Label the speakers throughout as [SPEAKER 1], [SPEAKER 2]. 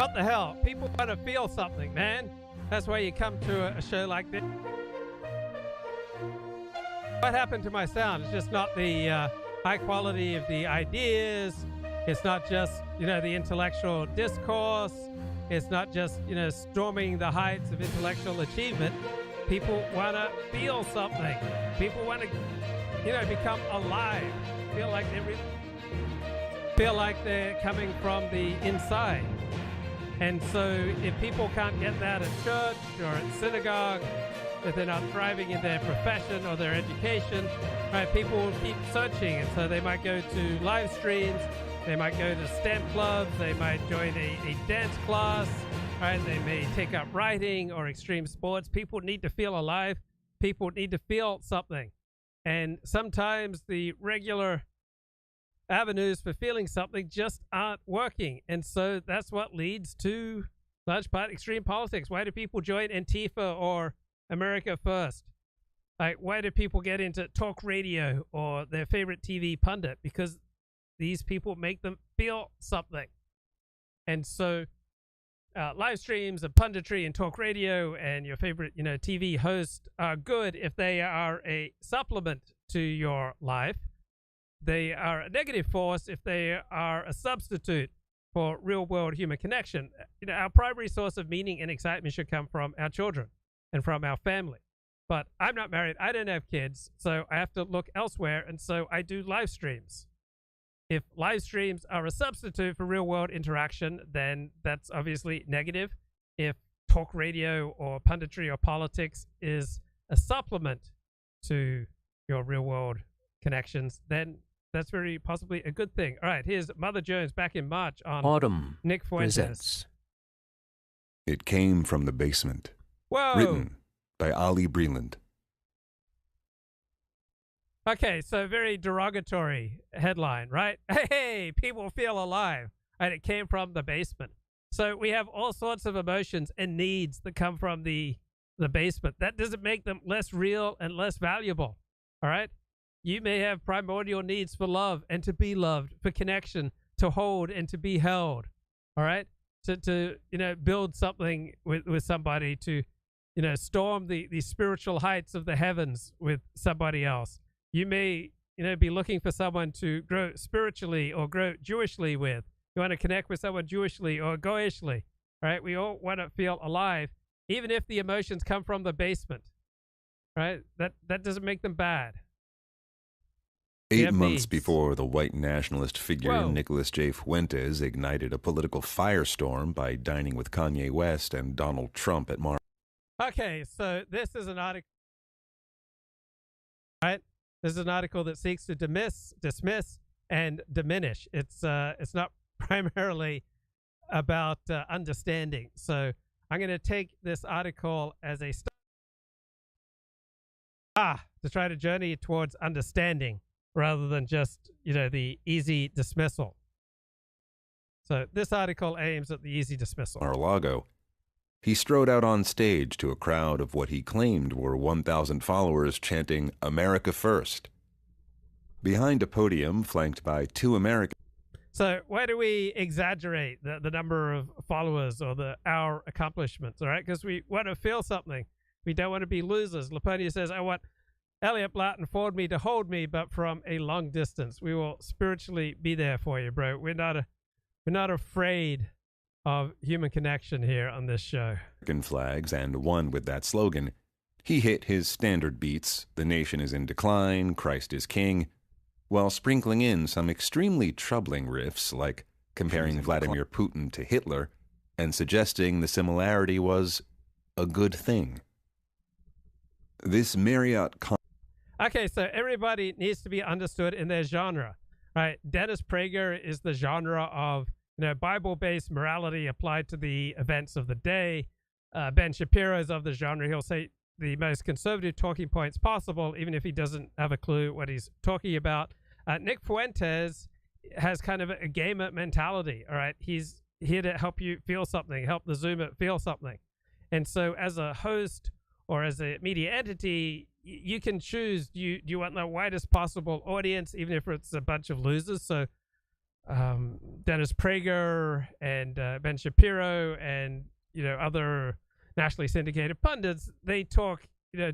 [SPEAKER 1] What the hell? People want to feel something, man. That's why you come to a show like this. What happened to my sound? It's just not the high quality of the ideas. It's not just, the intellectual discourse. It's not just, storming the heights of intellectual achievement. People want to feel something. People want to, become alive. Feel like they're coming from the inside. And so if people can't get that at church or at synagogue, if they're not thriving in their profession or their education, right, people will keep searching. And so they might go to live streams, they might go to STEM clubs, they might join a dance class, right? They may take up writing or extreme sports. People need to feel alive. People need to feel something. And sometimes the regular avenues for feeling something just aren't working. And so that's what leads to large part extreme politics. Why do people join Antifa or America First? Like, why do people get into talk radio or their favorite TV pundit? Because these people make them feel something. And so live streams and punditry and talk radio and your favorite, TV host are good if they are a supplement to your life. They are a negative force if they are a substitute for real-world human connection. Our primary source of meaning and excitement should come from our children and from our family. But I'm not married. I don't have kids, so I have to look elsewhere, and so I do live streams. If live streams are a substitute for real-world interaction, then that's obviously negative. If talk radio or punditry or politics is a supplement to your real-world connections, then that's very possibly a good thing. All right, here's Mother Jones back in March on
[SPEAKER 2] Autumn
[SPEAKER 1] Nick Fuentes.
[SPEAKER 2] Presents.
[SPEAKER 3] It Came from the Basement.
[SPEAKER 1] Whoa!
[SPEAKER 3] Written by Ali Breland.
[SPEAKER 1] Okay, so very derogatory headline, right? Hey, people feel alive. And it came from the basement. So we have all sorts of emotions and needs that come from the basement. That doesn't make them less real and less valuable. All right? You may have primordial needs for love and to be loved, for connection, to hold and to be held. All right? To build something with somebody, to, storm the spiritual heights of the heavens with somebody else. You may, be looking for someone to grow spiritually or grow Jewishly with. You want to connect with someone Jewishly or Goishly. All right? We all want to feel alive, even if the emotions come from the basement. Right? That doesn't make them bad.
[SPEAKER 3] 8 months before the white nationalist figure
[SPEAKER 1] Whoa.
[SPEAKER 3] Nicholas J. Fuentes ignited a political firestorm by dining with Kanye West and Donald Trump at Mar.
[SPEAKER 1] Okay, so this is an article, right? This is an article that seeks to dismiss, and diminish. It's not primarily about understanding. So I'm going to take this article as a start to try to journey towards understanding, rather than just, the easy dismissal. So this article aims at the easy dismissal.
[SPEAKER 3] Mar-a-Lago. He strode out on stage to a crowd of what he claimed were 1,000 followers chanting America First. Behind a podium flanked by 2 Americans.
[SPEAKER 1] So why do we exaggerate the number of followers or our accomplishments, all right? Because we want to feel something. We don't want to be losers. Laponia says, I want Elliot Blatt and Ford me to hold me, but from a long distance. We will spiritually be there for you, bro. We're not afraid of human connection here on this show.
[SPEAKER 3] Flags, and one with that slogan. He hit his standard beats, the nation is in decline, Christ is king, while sprinkling in some extremely troubling riffs like comparing Vladimir Putin to Hitler and suggesting the similarity was a good thing. This Marriott
[SPEAKER 1] Okay, so everybody needs to be understood in their genre, right? Dennis Prager is the genre of, Bible-based morality applied to the events of the day. Ben Shapiro is of the genre. He'll say the most conservative talking points possible, even if he doesn't have a clue what he's talking about. Nick Fuentes has kind of a gamer mentality, all right? He's here to help you feel something, help the Zoomer feel something. And so as a host or as a media entity, you can choose, do you want the widest possible audience, even if it's a bunch of losers? So Dennis Prager and Ben Shapiro and other nationally syndicated pundits, they talk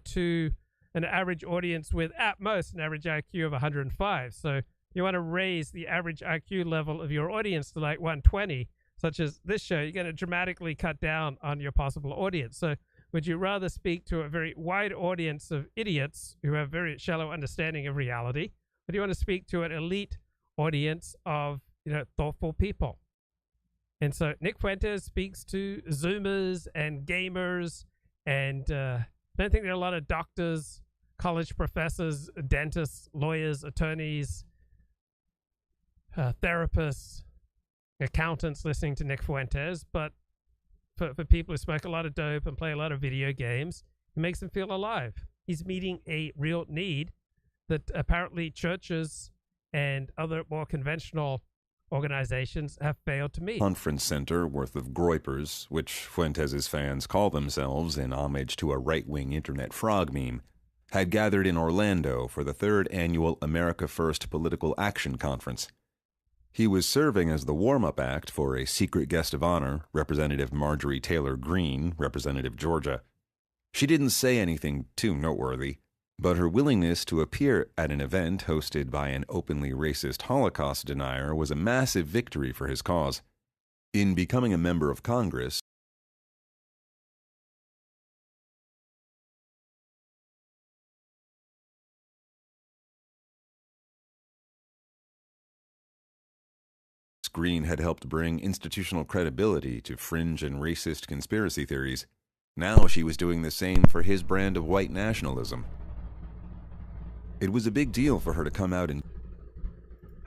[SPEAKER 1] to an average audience with at most an average IQ of 105. So you want to raise the average IQ level of your audience to like 120, such as this show, you're going to dramatically cut down on your possible audience. So would you rather speak to a very wide audience of idiots who have very shallow understanding of reality, or do you want to speak to an elite audience of thoughtful people? And so Nick Fuentes speaks to Zoomers and gamers, and I don't think there are a lot of doctors, college professors, dentists, lawyers, attorneys, therapists, accountants listening to Nick Fuentes, but for people who smoke a lot of dope and play a lot of video games, it makes them feel alive. He's meeting a real need that apparently churches and other more conventional organizations have failed to meet.
[SPEAKER 3] Conference center worth of groypers, which Fuentes' fans call themselves in homage to a right-wing internet frog meme, had gathered in Orlando for the 3rd annual America First Political Action Conference. He was serving as the warm-up act for a secret guest of honor, Representative Marjorie Taylor Greene, Representative Georgia. She didn't say anything too noteworthy, but her willingness to appear at an event hosted by an openly racist Holocaust denier was a massive victory for his cause. In becoming a member of Congress, Greene had helped bring institutional credibility to fringe and racist conspiracy theories. Now she was doing the same for his brand of white nationalism. It was a big deal for her to come out and...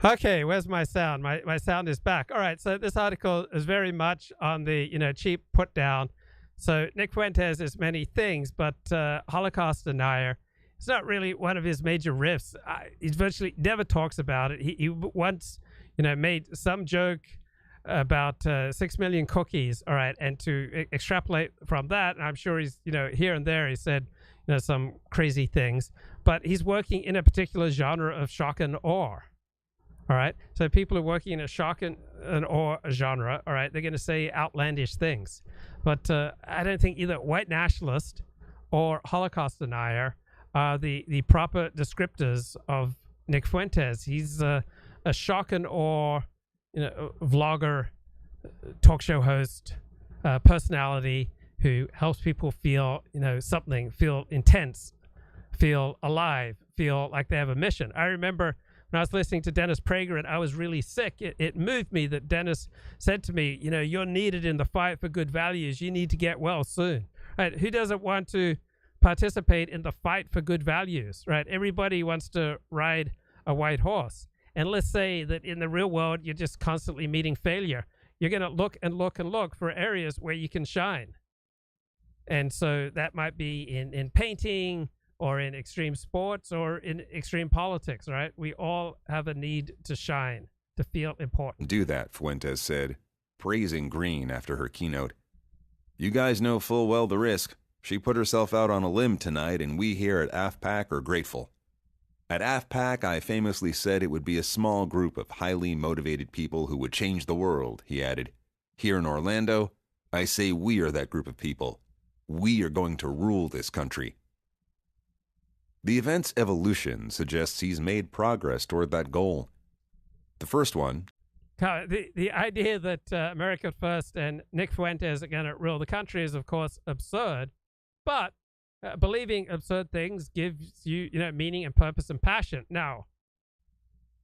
[SPEAKER 1] Okay, where's my sound? My sound is back. All right, so this article is very much on the cheap put down. So Nick Fuentes is many things, but Holocaust denier, it's not really one of his major riffs. He virtually never talks about it. He once made some joke about 6 million cookies, all right, and to extrapolate from that, and I'm sure he's here and there he said some crazy things, but he's working in a particular genre of shock and awe. All right, so people are working in a shock and awe genre. All right, they're going to say outlandish things, but I don't think either white nationalist or Holocaust denier are the proper descriptors of Nick Fuentes. He's a shock and awe, vlogger, talk show host, personality who helps people feel, something, feel intense, feel alive, feel like they have a mission. I remember when I was listening to Dennis Prager and I was really sick, it moved me that Dennis said to me, you're needed in the fight for good values. You need to get well soon. Right? Who doesn't want to participate in the fight for good values, right? Everybody wants to ride a white horse. And let's say that in the real world, you're just constantly meeting failure. You're going to look and look and look for areas where you can shine. And so that might be in painting or in extreme sports or in extreme politics, right? We all have a need to shine, to feel important.
[SPEAKER 3] Do that, Fuentes said, praising Greene after her keynote. You guys know full well the risk. She put herself out on a limb tonight, and we here at AFPAC are grateful. At AFPAC, I famously said it would be a small group of highly motivated people who would change the world, he added. Here in Orlando, I say we are that group of people. We are going to rule this country. The event's evolution suggests he's made progress toward that goal. The first one...
[SPEAKER 1] The idea that America First and Nick Fuentes are going to rule the country is, of course, absurd. But believing absurd things gives you, meaning and purpose and passion. Now,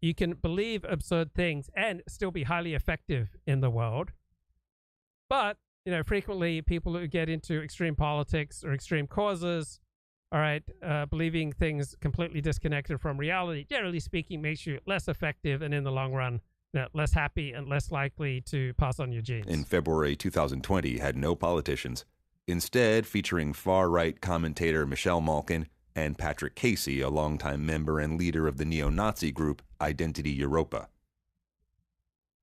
[SPEAKER 1] you can believe absurd things and still be highly effective in the world. But, frequently people who get into extreme politics or extreme causes, all right, believing things completely disconnected from reality, generally speaking, makes you less effective and in the long run, less happy and less likely to pass on your genes.
[SPEAKER 3] In February 2020, had no politicians. Instead, featuring far-right commentator Michelle Malkin and Patrick Casey, a longtime member and leader of the neo-Nazi group Identity Europa.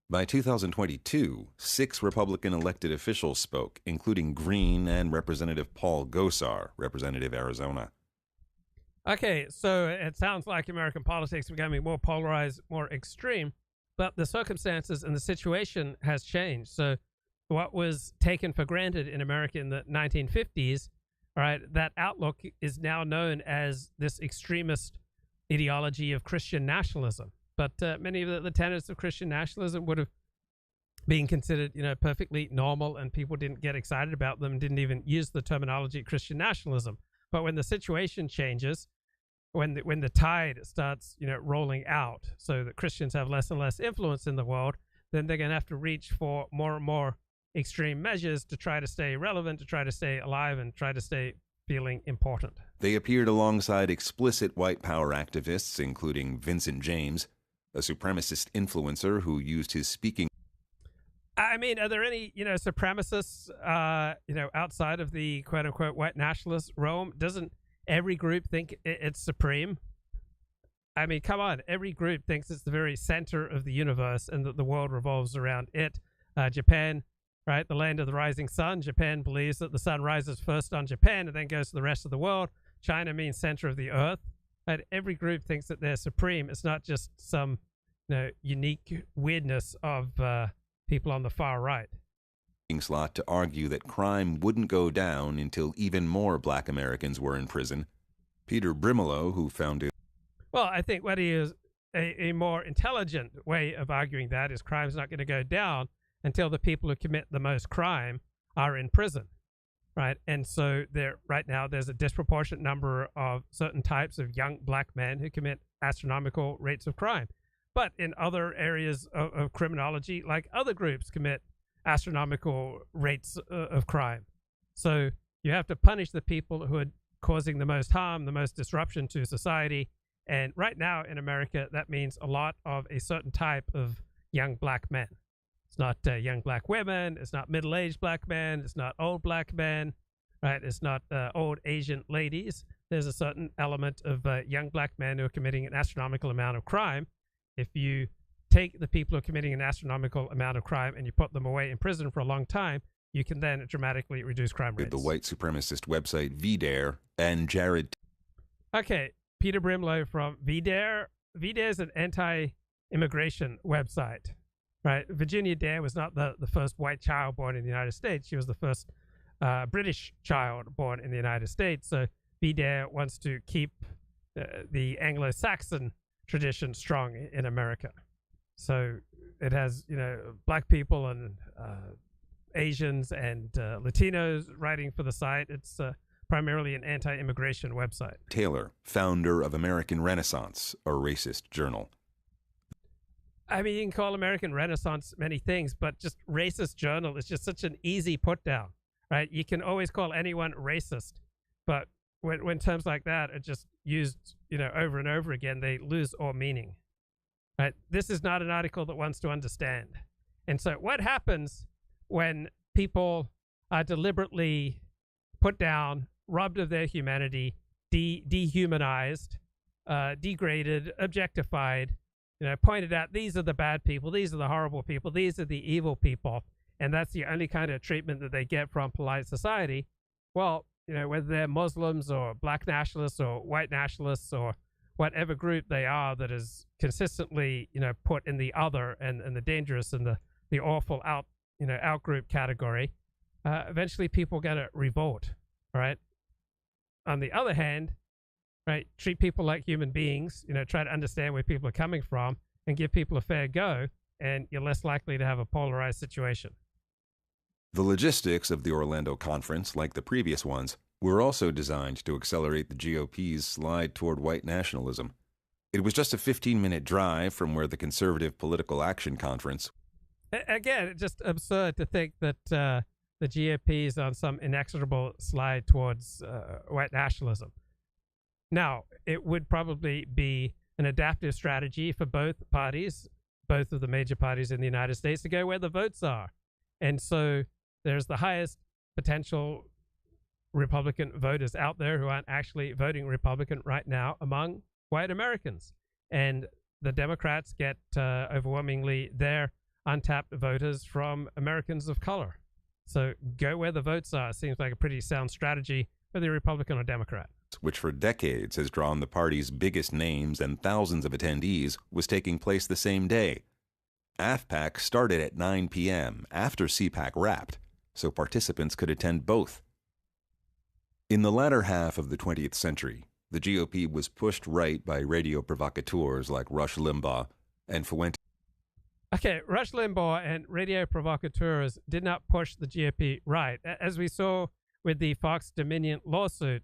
[SPEAKER 3] By 2022, 6 Republican elected officials spoke, including Greene and Representative Paul Gosar, Representative Arizona.
[SPEAKER 1] Okay, so it sounds like American politics is becoming more polarized, more extreme. But the circumstances and the situation has changed. So what was taken for granted in America in the 1950s, all right, that outlook is now known as this extremist ideology of Christian nationalism. But many of the tenets of Christian nationalism would have been considered, perfectly normal, and people didn't get excited about them, didn't even use the terminology Christian nationalism. But when the situation changes, when the tide starts, rolling out, so that Christians have less and less influence in the world, then they're going to have to reach for more and more extreme measures to try to stay relevant, to try to stay alive, and try to stay feeling important.
[SPEAKER 3] They appeared alongside explicit white power activists, including Vincent James, a supremacist influencer who used his speaking.
[SPEAKER 1] I mean, are there any, supremacists, outside of the quote-unquote white nationalist realm? Doesn't every group think it's supreme? I mean, come on. Every group thinks it's the very center of the universe and that the world revolves around it. Japan, right, the land of the rising sun. Japan believes that the sun rises first on Japan and then goes to the rest of the world. China means center of the earth. And every group thinks that they're supreme. It's not just some unique weirdness of people on the far right.
[SPEAKER 3] Slot to argue that crime wouldn't go down until even more black Americans were in prison. Peter Brimelow, who founded...
[SPEAKER 1] Well, I think what is a more intelligent way of arguing that is crime's not going to go down until the people who commit the most crime are in prison, right? And so right now there's a disproportionate number of certain types of young black men who commit astronomical rates of crime. But in other areas of criminology, like other groups commit astronomical rates of crime. So you have to punish the people who are causing the most harm, the most disruption to society. And right now in America, that means a lot of a certain type of young black men. It's not young black women. It's not middle-aged black men. It's not old black men, right? It's not old Asian ladies. There's a certain element of young black men who are committing an astronomical amount of crime. If you take the people who are committing an astronomical amount of crime and you put them away in prison for a long time, you can then dramatically reduce crime rates.
[SPEAKER 3] The white supremacist website VDare and Jared.
[SPEAKER 1] Okay, Peter Brimelow from VDare. VDare is an anti-immigration website, right? Virginia Dare was not the first white child born in the United States. She was the first British child born in the United States. So VDare wants to keep the Anglo-Saxon tradition strong in America. So it has, black people and Asians and Latinos writing for the site. It's primarily an anti-immigration website.
[SPEAKER 3] Taylor, founder of American Renaissance, a racist journal.
[SPEAKER 1] I mean, you can call American Renaissance many things, but just racist journal is just such an easy put down, right? You can always call anyone racist, but when terms like that are just used, over and over again, they lose all meaning, right? This is not an article that wants to understand. And so what happens when people are deliberately put down, robbed of their humanity, dehumanized, degraded, objectified, pointed out, these are the bad people, these are the horrible people, these are the evil people, and that's the only kind of treatment that they get from polite society? Well, whether they're Muslims or black nationalists or white nationalists or whatever group they are that is consistently, put in the other and the dangerous and the awful out group category, eventually people are going to revolt, right? On the other hand, right, treat people like human beings, try to understand where people are coming from and give people a fair go, and you're less likely to have a polarized situation.
[SPEAKER 3] The logistics of the Orlando conference, like the previous ones, were also designed to accelerate the GOP's slide toward white nationalism. It was just a 15-minute drive from where the Conservative Political Action Conference...
[SPEAKER 1] Again, it's just absurd to think that the GOP is on some inexorable slide towards white nationalism. Now, it would probably be an adaptive strategy for both parties, both of the major parties in the United States, to go where the votes are. And so there's the highest potential Republican voters out there who aren't actually voting Republican right now among white Americans. And the Democrats get overwhelmingly their untapped voters from Americans of color. So go where the votes are seems like a pretty sound strategy, whether you're Republican or Democrat.
[SPEAKER 3] Which for decades has drawn the party's biggest names and thousands of attendees, was taking place the same day. AFPAC started at 9 p.m. after CPAC wrapped, so participants could attend both. In the latter half of the 20th century, the GOP was pushed right by radio provocateurs like Rush Limbaugh and Fuentes.
[SPEAKER 1] Okay, Rush Limbaugh and radio provocateurs did not push the GOP right. As we saw with the Fox Dominion lawsuit,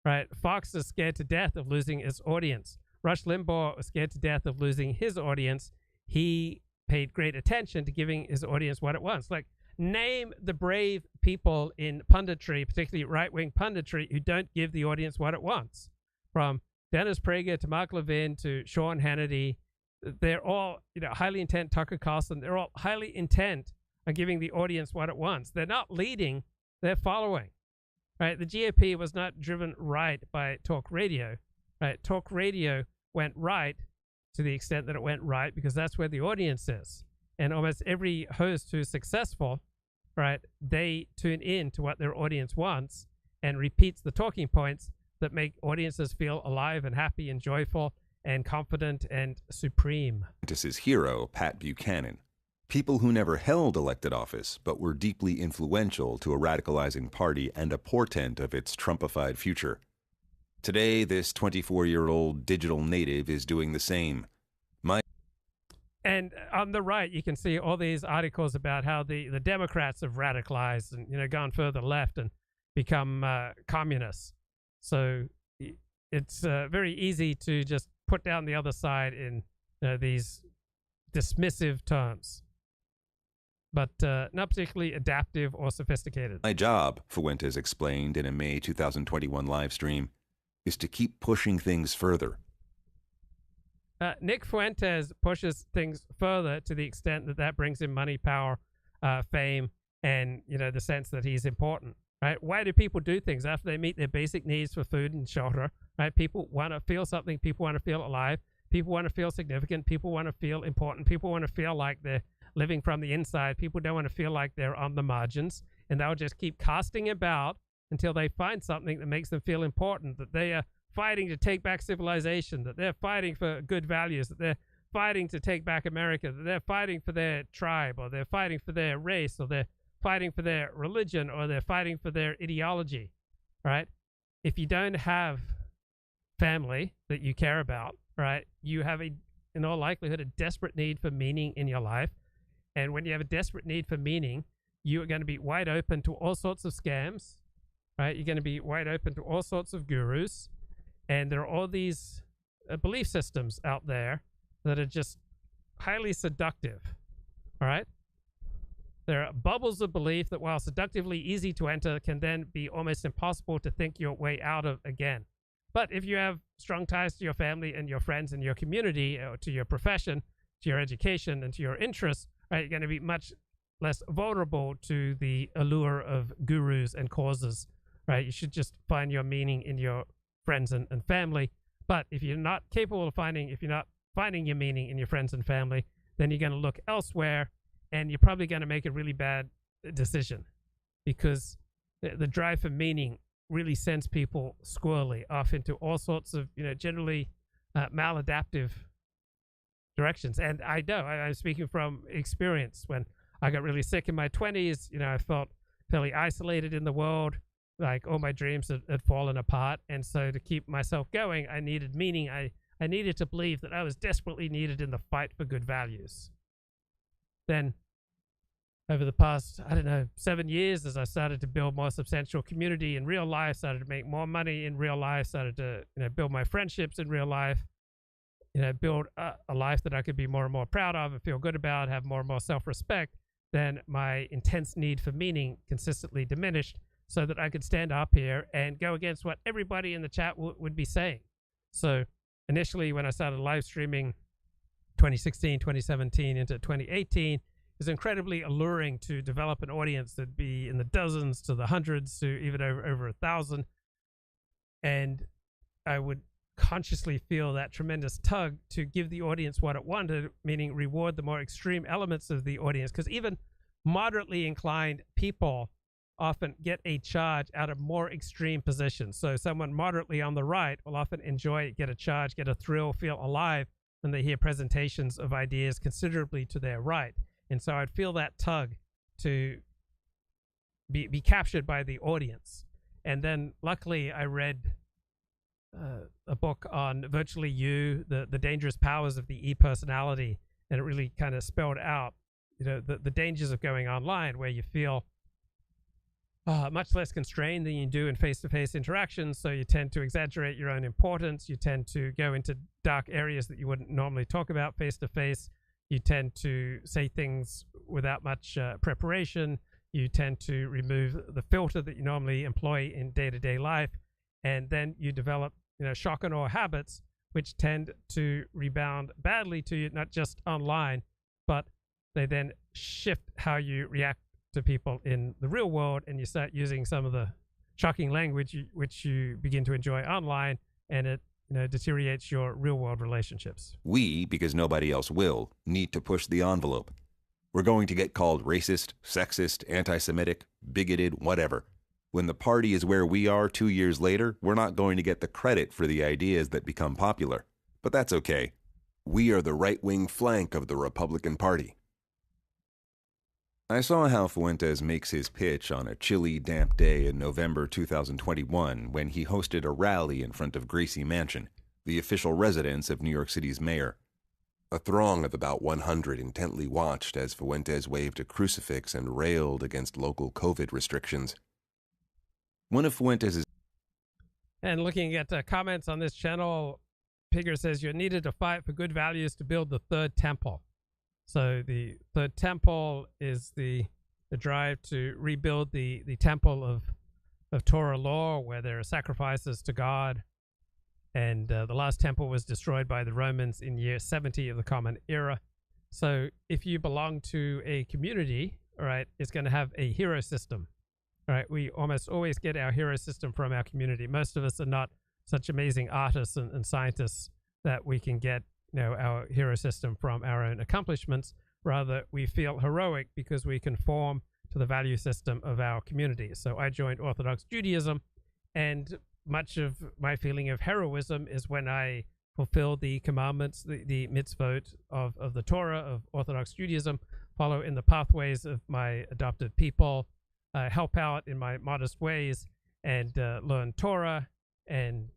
[SPEAKER 1] right? Fox is scared to death of losing its audience. Rush Limbaugh was scared to death of losing his audience. He paid great attention to giving his audience what it wants. Like, name the brave people in punditry, particularly right-wing punditry, who don't give the audience what it wants. From Dennis Prager to Mark Levin to Sean Hannity, they're all, highly intent. Tucker Carlson, they're all highly intent on giving the audience what it wants. They're not leading, they're following. Right? The GOP was not driven right by talk radio. Right? Talk radio went right to the extent that it went right because that's where the audience is. And almost every host who's successful, right, they tune in to what their audience wants and repeats the talking points that make audiences feel alive and happy and joyful and confident and supreme.
[SPEAKER 3] His hero, Pat Buchanan. People who never held elected office, but were deeply influential to a radicalizing party and a portent of its Trumpified future. Today, this 24-year-old digital native is doing the same.
[SPEAKER 1] And on the right, you can see all these articles about how the Democrats have radicalized and gone further left and become communists. So it's very easy to just put down the other side in these dismissive terms, but not particularly adaptive or sophisticated.
[SPEAKER 3] My job, Fuentes explained in a May 2021 live stream, is to keep pushing things further.
[SPEAKER 1] Nick Fuentes pushes things further to the extent that brings him money, power, fame, and the sense that he's important. Right? Why do people do things after they meet their basic needs for food and shelter? Right? People want to feel something. People want to feel alive. People want to feel significant. People want to feel important. People want to feel like they're living from the inside. People don't want to feel like they're on the margins, and they'll just keep casting about until they find something that makes them feel important, that they are fighting to take back civilization, that they're fighting for good values, that they're fighting to take back America, that they're fighting for their tribe, or they're fighting for their race, or they're fighting for their religion, or they're fighting for their ideology, right? If you don't have family that you care about, right, you have in all likelihood, a desperate need for meaning in your life. And when you have a desperate need for meaning, you are going to be wide open to all sorts of scams, right? You're going to be wide open to all sorts of gurus. And there are all these belief systems out there that are just highly seductive, all right? There are bubbles of belief that, while seductively easy to enter, can then be almost impossible to think your way out of again. But if you have strong ties to your family and your friends and your community, or to your profession, to your education, and to your interests, right, you're going to be much less vulnerable to the allure of gurus and causes, right? You should just find your meaning in your friends and family. But if you're not capable of if you're not finding your meaning in your friends and family, then you're going to look elsewhere, and you're probably going to make a really bad decision, because the drive for meaning really sends people squirrely off into all sorts of, generally maladaptive directions. And I know, I'm speaking from experience. When I got really sick in my 20s, I felt fairly isolated in the world. Like, all my dreams had fallen apart. And so to keep myself going, I needed meaning. I needed to believe that I was desperately needed in the fight for good values. Then over the past, 7 years, as I started to build more substantial community in real life, started to make more money in real life, started to build my friendships in real life, build a life that I could be more and more proud of and feel good about, have more and more self-respect, then my intense need for meaning consistently diminished, so that I could stand up here and go against what everybody in the chat would be saying. So initially, when I started live streaming 2016, 2017 into 2018, it was incredibly alluring to develop an audience that'd be in the dozens to the hundreds to even over 1,000. And I would consciously feel that tremendous tug to give the audience what it wanted, meaning reward the more extreme elements of the audience, because even moderately inclined people often get a charge out of more extreme positions. So someone moderately on the right will often enjoy, get a charge, get a thrill, feel alive when they hear presentations of ideas considerably to their right. And so I'd feel that tug to be captured by the audience. And then luckily I read a book on Virtually You, the dangerous powers of the e-personality, and it really kind of spelled out, the dangers of going online, where you feel much less constrained than you do in face-to-face interactions. So you tend to exaggerate your own importance. You tend to go into dark areas that you wouldn't normally talk about face-to-face. You tend to say things without much preparation. You tend to remove the filter that you normally employ in day-to-day life. And then you develop, shock and awe habits, which tend to rebound badly to you, not just online, but they then shift how you react to people in the real world, and you start using some of the shocking language which you begin to enjoy online, and it deteriorates your real-world relationships.
[SPEAKER 3] We, because nobody else will, need to push the envelope. We're going to get called racist, sexist, anti-Semitic, bigoted, whatever. When the party is where we are 2 years later, we're not going to get the credit for the ideas that become popular. But that's okay. We are the right-wing flank of the Republican Party. I saw how Fuentes makes his pitch on a chilly, damp day in November 2021 when he hosted a rally in front of Gracie Mansion, the official residence of New York City's mayor. A throng of about 100 intently watched as Fuentes waved a crucifix and railed against local COVID restrictions. One of Fuentes'
[SPEAKER 1] And looking at comments on this channel, Pigger says you're needed to fight for good values to build the third temple. So the third temple is the drive to rebuild the temple of Torah law, where there are sacrifices to God. And the last temple was destroyed by the Romans in year 70 of the Common Era. So if you belong to a community, all right, it's going to have a hero system. All right, we almost always get our hero system from our community. Most of us are not such amazing artists and scientists that we can get our hero system from our own accomplishments. Rather, we feel heroic because we conform to the value system of our community. So I joined Orthodox Judaism, and much of my feeling of heroism is when I fulfill the commandments, the mitzvot of the Torah of Orthodox Judaism, follow in the pathways of my adopted people, help out in my modest ways, and learn Torah, and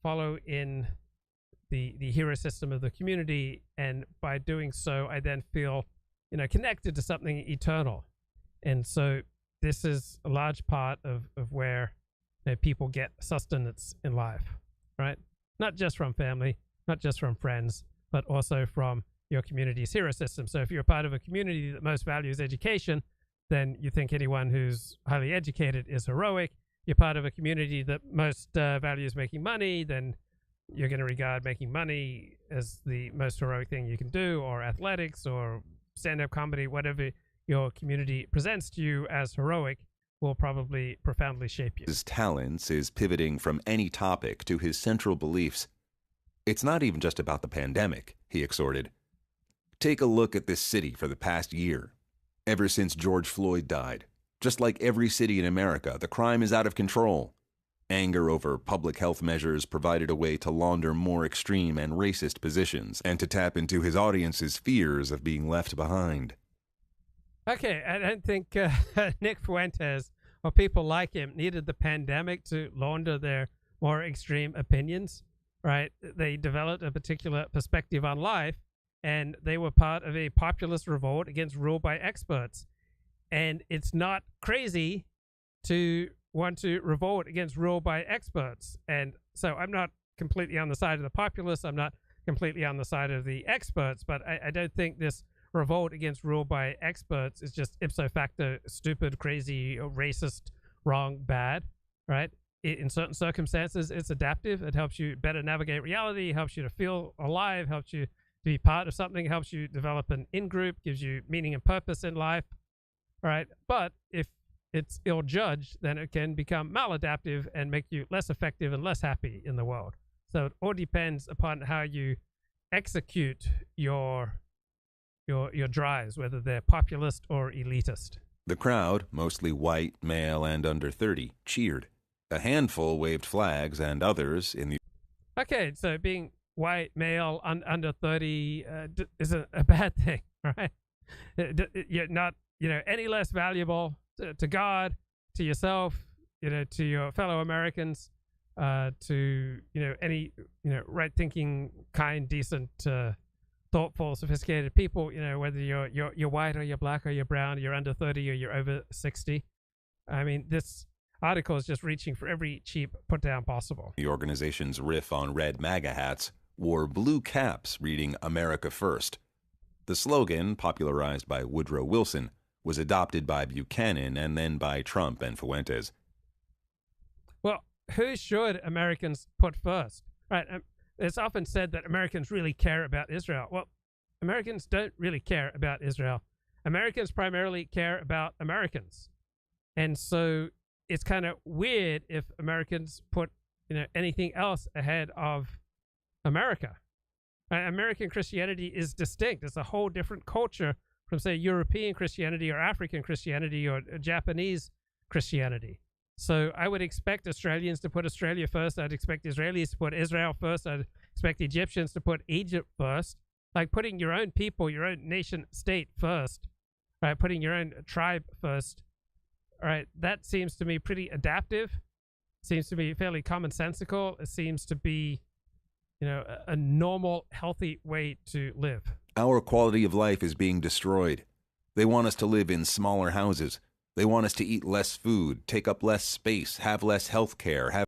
[SPEAKER 1] follow in the hero system of the community. And by doing so, I then feel connected to something eternal. And so this is a large part of where people get sustenance in life, right? Not just from family, not just from friends, but also from your community's hero system. So if you're part of a community that most values education, then you think anyone who's highly educated is heroic. You're part of a community that most values making money, then you're going to regard making money as the most heroic thing you can do, or athletics, or stand-up comedy, whatever your community presents to you as heroic will probably profoundly shape you.
[SPEAKER 3] His talents is pivoting from any topic to his central beliefs. It's not even just about the pandemic, he exhorted. Take a look at this city for the past year. Ever since George Floyd died, just like every city in America, the crime is out of control. Anger over public health measures provided a way to launder more extreme and racist positions, and to tap into his audience's fears of being left behind.
[SPEAKER 1] Okay, I don't think Nick Fuentes or people like him needed the pandemic to launder their more extreme opinions, right? They developed a particular perspective on life, and they were part of a populist revolt against rule by experts. And it's not crazy to want to revolt against rule by experts. And so I'm not completely on the side of the populists. I'm not completely on the side of the experts, but I don't think this revolt against rule by experts is just ipso facto stupid, crazy, racist, wrong, bad, right? In certain circumstances, it's adaptive. It helps you better navigate reality, helps you to feel alive, helps you to be part of something, helps you develop an in-group, gives you meaning and purpose in life, right? But if it's ill-judged, then it can become maladaptive and make you less effective and less happy in the world. So it all depends upon how you execute your drives, whether they're populist or elitist.
[SPEAKER 3] The crowd, mostly white, male, and under 30, cheered. A handful waved flags, and others in the...
[SPEAKER 1] Okay, so being white male under 30 isn't a bad thing, right? You're not, any less valuable to God, to yourself, to your fellow Americans, to any right thinking, kind, decent, thoughtful, sophisticated people. Whether you're white or you're black or you're brown, you're under 30 or you're over 60. I mean, this article is just reaching for every cheap put down possible.
[SPEAKER 3] The organization's riff on red MAGA hats wore blue caps reading America First. The slogan, popularized by Woodrow Wilson, was adopted by Buchanan and then by Trump and Fuentes.
[SPEAKER 1] Well, who should Americans put first? Right. It's often said that Americans really care about Israel. Well, Americans don't really care about Israel. Americans primarily care about Americans. And so it's kind of weird if Americans put, anything else ahead of America. American Christianity is distinct. It's a whole different culture from, say, European Christianity or African Christianity or Japanese Christianity. So I would expect Australians to put Australia first. I'd expect Israelis to put Israel first. I'd expect Egyptians to put Egypt first. Like putting your own people, your own nation state first, right? Putting your own tribe first. All right, that seems to me pretty adaptive. Seems to be fairly commonsensical. It seems to be, a normal, healthy way to live.
[SPEAKER 3] Our quality of life is being destroyed. They want us to live in smaller houses. They want us to eat less food, take up less space, have less health care.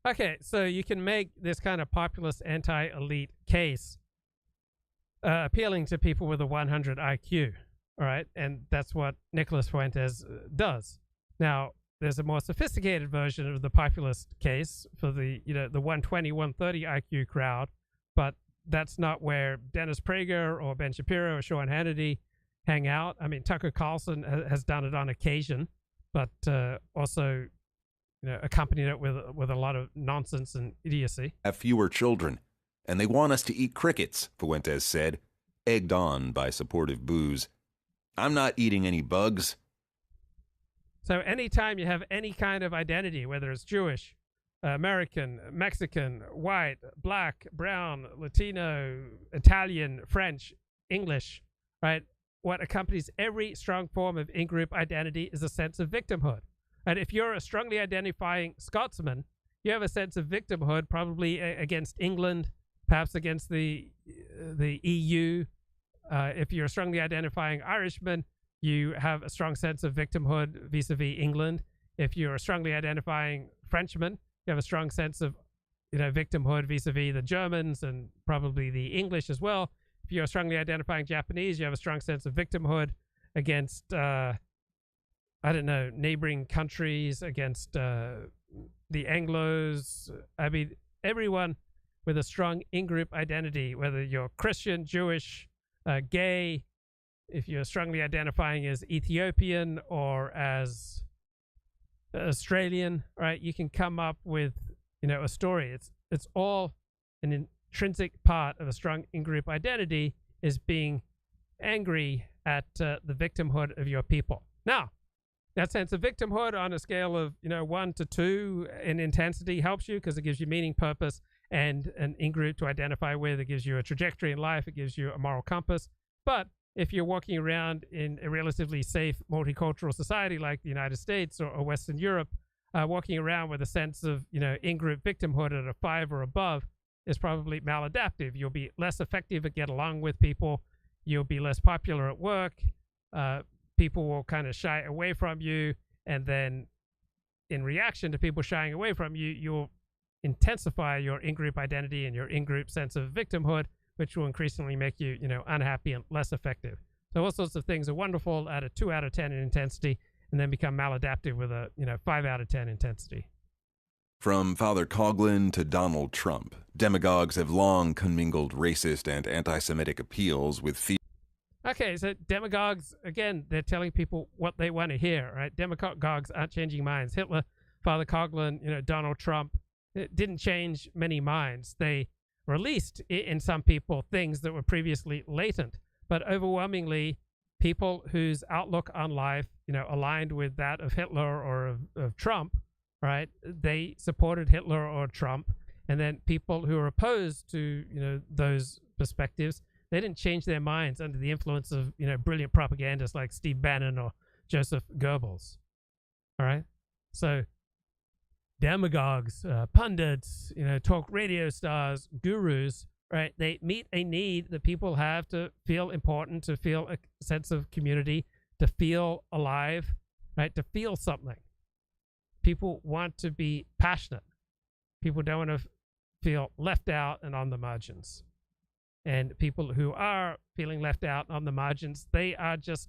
[SPEAKER 1] Okay, so you can make this kind of populist anti-elite case appealing to people with a 100 IQ, all right? And that's what Nicholas Fuentes does. Now, there's a more sophisticated version of the populist case for the 120, 130 IQ crowd, but that's not where Dennis Prager or Ben Shapiro or Sean Hannity hang out. I mean, Tucker Carlson has done it on occasion, but also, accompanied it with a lot of nonsense and idiocy.
[SPEAKER 3] Have fewer children, and they want us to eat crickets, Fuentes said, egged on by supportive boos. I'm not eating any bugs.
[SPEAKER 1] So anytime you have any kind of identity, whether it's Jewish, American, Mexican, white, black, brown, Latino, Italian, French, English, right? What accompanies every strong form of in-group identity is a sense of victimhood. And if you're a strongly identifying Scotsman, you have a sense of victimhood probably against England, perhaps against the EU. If you're a strongly identifying Irishman, you have a strong sense of victimhood vis-a-vis England. If you're a strongly identifying Frenchman, you have a strong sense of, victimhood vis-a-vis the Germans and probably the English as well. If you're strongly identifying Japanese, you have a strong sense of victimhood against, neighboring countries, against the Anglos. I mean, everyone with a strong in-group identity, whether you're Christian, Jewish, gay, if you're strongly identifying as Ethiopian or as Australian, right, you can come up with, a story. It's all an intrinsic part of a strong in-group identity is being angry at the victimhood of your people. Now, that sense of victimhood on a scale of, 1 to 2 in intensity helps you because it gives you meaning, purpose, and an in-group to identify with. It gives you a trajectory in life. It gives you a moral compass. But if you're walking around in a relatively safe multicultural society like the United States or Western Europe, walking around with a sense of, in-group victimhood at a 5 or above is probably maladaptive. You'll be less effective at getting along with people. You'll be less popular at work. People will kind of shy away from you. And then in reaction to people shying away from you, you'll intensify your in-group identity and your in-group sense of victimhood, which will increasingly make you, unhappy and less effective. So all sorts of things are wonderful at a 2 out of 10 in intensity and then become maladaptive with a, 5 out of 10 intensity.
[SPEAKER 3] From Father Coughlin to Donald Trump, demagogues have long commingled racist and anti-Semitic appeals with fear.
[SPEAKER 1] Okay, so demagogues, again, they're telling people what they want to hear, right? Demagogues aren't changing minds. Hitler, Father Coughlin, Donald Trump, it didn't change many minds. They released in some people things that were previously latent, but overwhelmingly people whose outlook on life, aligned with that of Hitler or of Trump, right? They supported Hitler or Trump, And then people who are opposed to, those perspectives, they didn't change their minds under the influence of, brilliant propagandists like Steve Bannon or Joseph Goebbels. All right. So demagogues, pundits, talk radio stars, gurus, right? They meet a need that people have to feel important, to feel a sense of community, to feel alive, right? To feel something. People want to be passionate. People don't want to feel left out and on the margins. And people who are feeling left out on the margins, they are just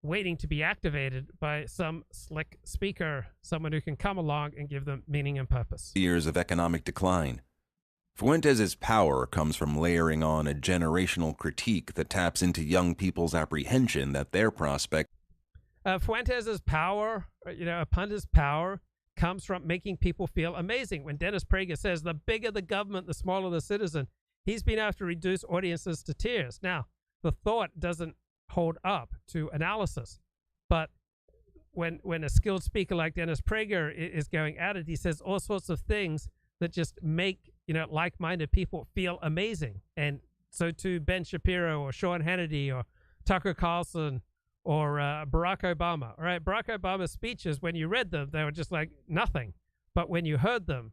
[SPEAKER 1] waiting to be activated by some slick speaker, someone who can come along and give them meaning and purpose.
[SPEAKER 3] Years of economic decline. Fuentes' power comes from layering on a generational critique that taps into young people's apprehension that their prospect.
[SPEAKER 1] Fuentes' power, a pundit's power, comes from making people feel amazing. When Dennis Prager says, the bigger the government, the smaller the citizen, he's been able to reduce audiences to tears. Now, the thought doesn't hold up to analysis, but when a skilled speaker like Dennis Prager is going at it, he says all sorts of things that just make like-minded people feel amazing. And so too Ben Shapiro or Sean Hannity or Tucker Carlson or Barack Obama. All right, Barack Obama's speeches, when you read them, they were just like nothing. But when you heard them,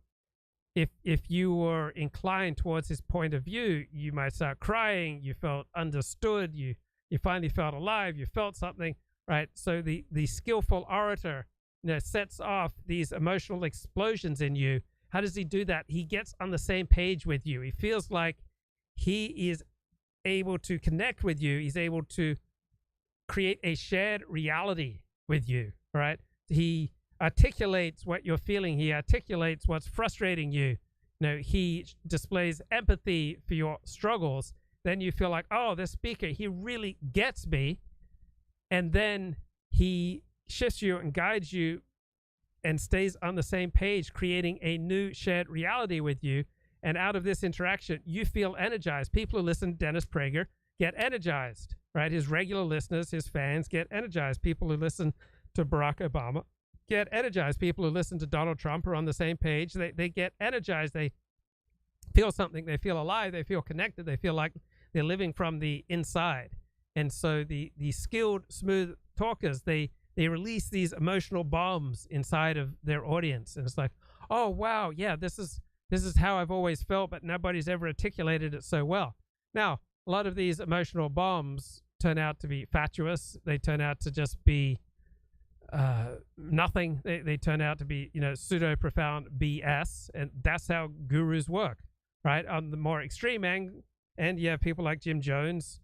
[SPEAKER 1] if you were inclined towards his point of view, you might start crying. You felt understood. You finally felt alive. You felt something, right? So the skillful orator, sets off these emotional explosions in you. How does he do that? He gets on the same page with you. He feels like he is able to connect with you. He's able to create a shared reality with you, right? He articulates what you're feeling. He articulates what's frustrating you. He displays empathy for your struggles. Then you feel like, oh, this speaker, he really gets me. And then he shifts you and guides you and stays on the same page, creating a new shared reality with you. And out of this interaction, you feel energized. People who listen to Dennis Prager get energized, right? His regular listeners, his fans get energized. People who listen to Barack Obama get energized. People who listen to Donald Trump are on the same page. They get energized. They feel something. They feel alive. They feel connected. They feel like they're living from the inside. And so the skilled, smooth talkers, they release these emotional bombs inside of their audience. And it's like, oh, wow, yeah, this is how I've always felt, but nobody's ever articulated it so well. Now, a lot of these emotional bombs turn out to be fatuous. They turn out to just be nothing. They turn out to be, pseudo-profound BS. And that's how gurus work, right? On the more extreme end, and you have people like Jim Jones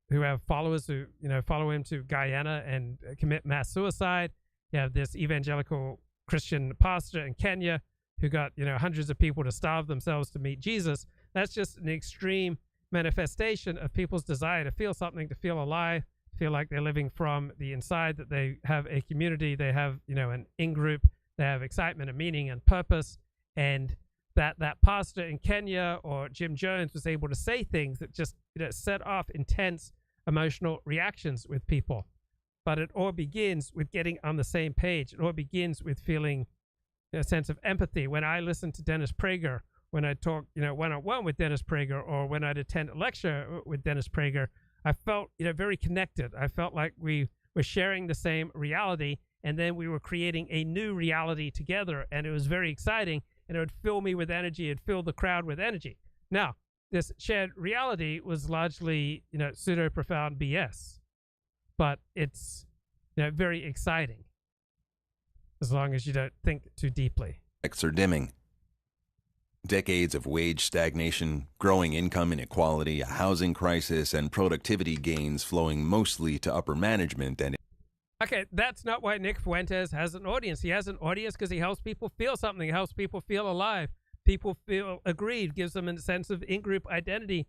[SPEAKER 1] who have followers who, follow him to Guyana and commit mass suicide. You have this evangelical Christian pastor in Kenya who got, hundreds of people to starve themselves to meet Jesus. That's just an extreme manifestation of people's desire to feel something, to feel alive, feel like they're living from the inside, that they have a community, they have, an in-group, they have excitement and meaning and purpose. And that pastor in Kenya or Jim Jones was able to say things that just, set off intense emotional reactions with people. But it all begins with getting on the same page. It all begins with feeling a sense of empathy. When I listen to Dennis Prager, when I talk, one-on-one with Dennis Prager, or when I'd attend a lecture with Dennis Prager, I felt, very connected. I felt like we were sharing the same reality, and then we were creating a new reality together, and it was very exciting, and it would fill me with energy. It'd fill the crowd with energy. Now, this shared reality was largely, pseudo-profound BS, but it's, very exciting as long as you don't think too deeply.
[SPEAKER 3] Are dimming. Decades of wage stagnation, growing income inequality, a housing crisis, and productivity gains flowing mostly to upper management and...
[SPEAKER 1] Okay, that's not why Nick Fuentes has an audience. He has an audience because he helps people feel something. He helps people feel alive. People feel aggrieved, gives them a sense of in-group identity.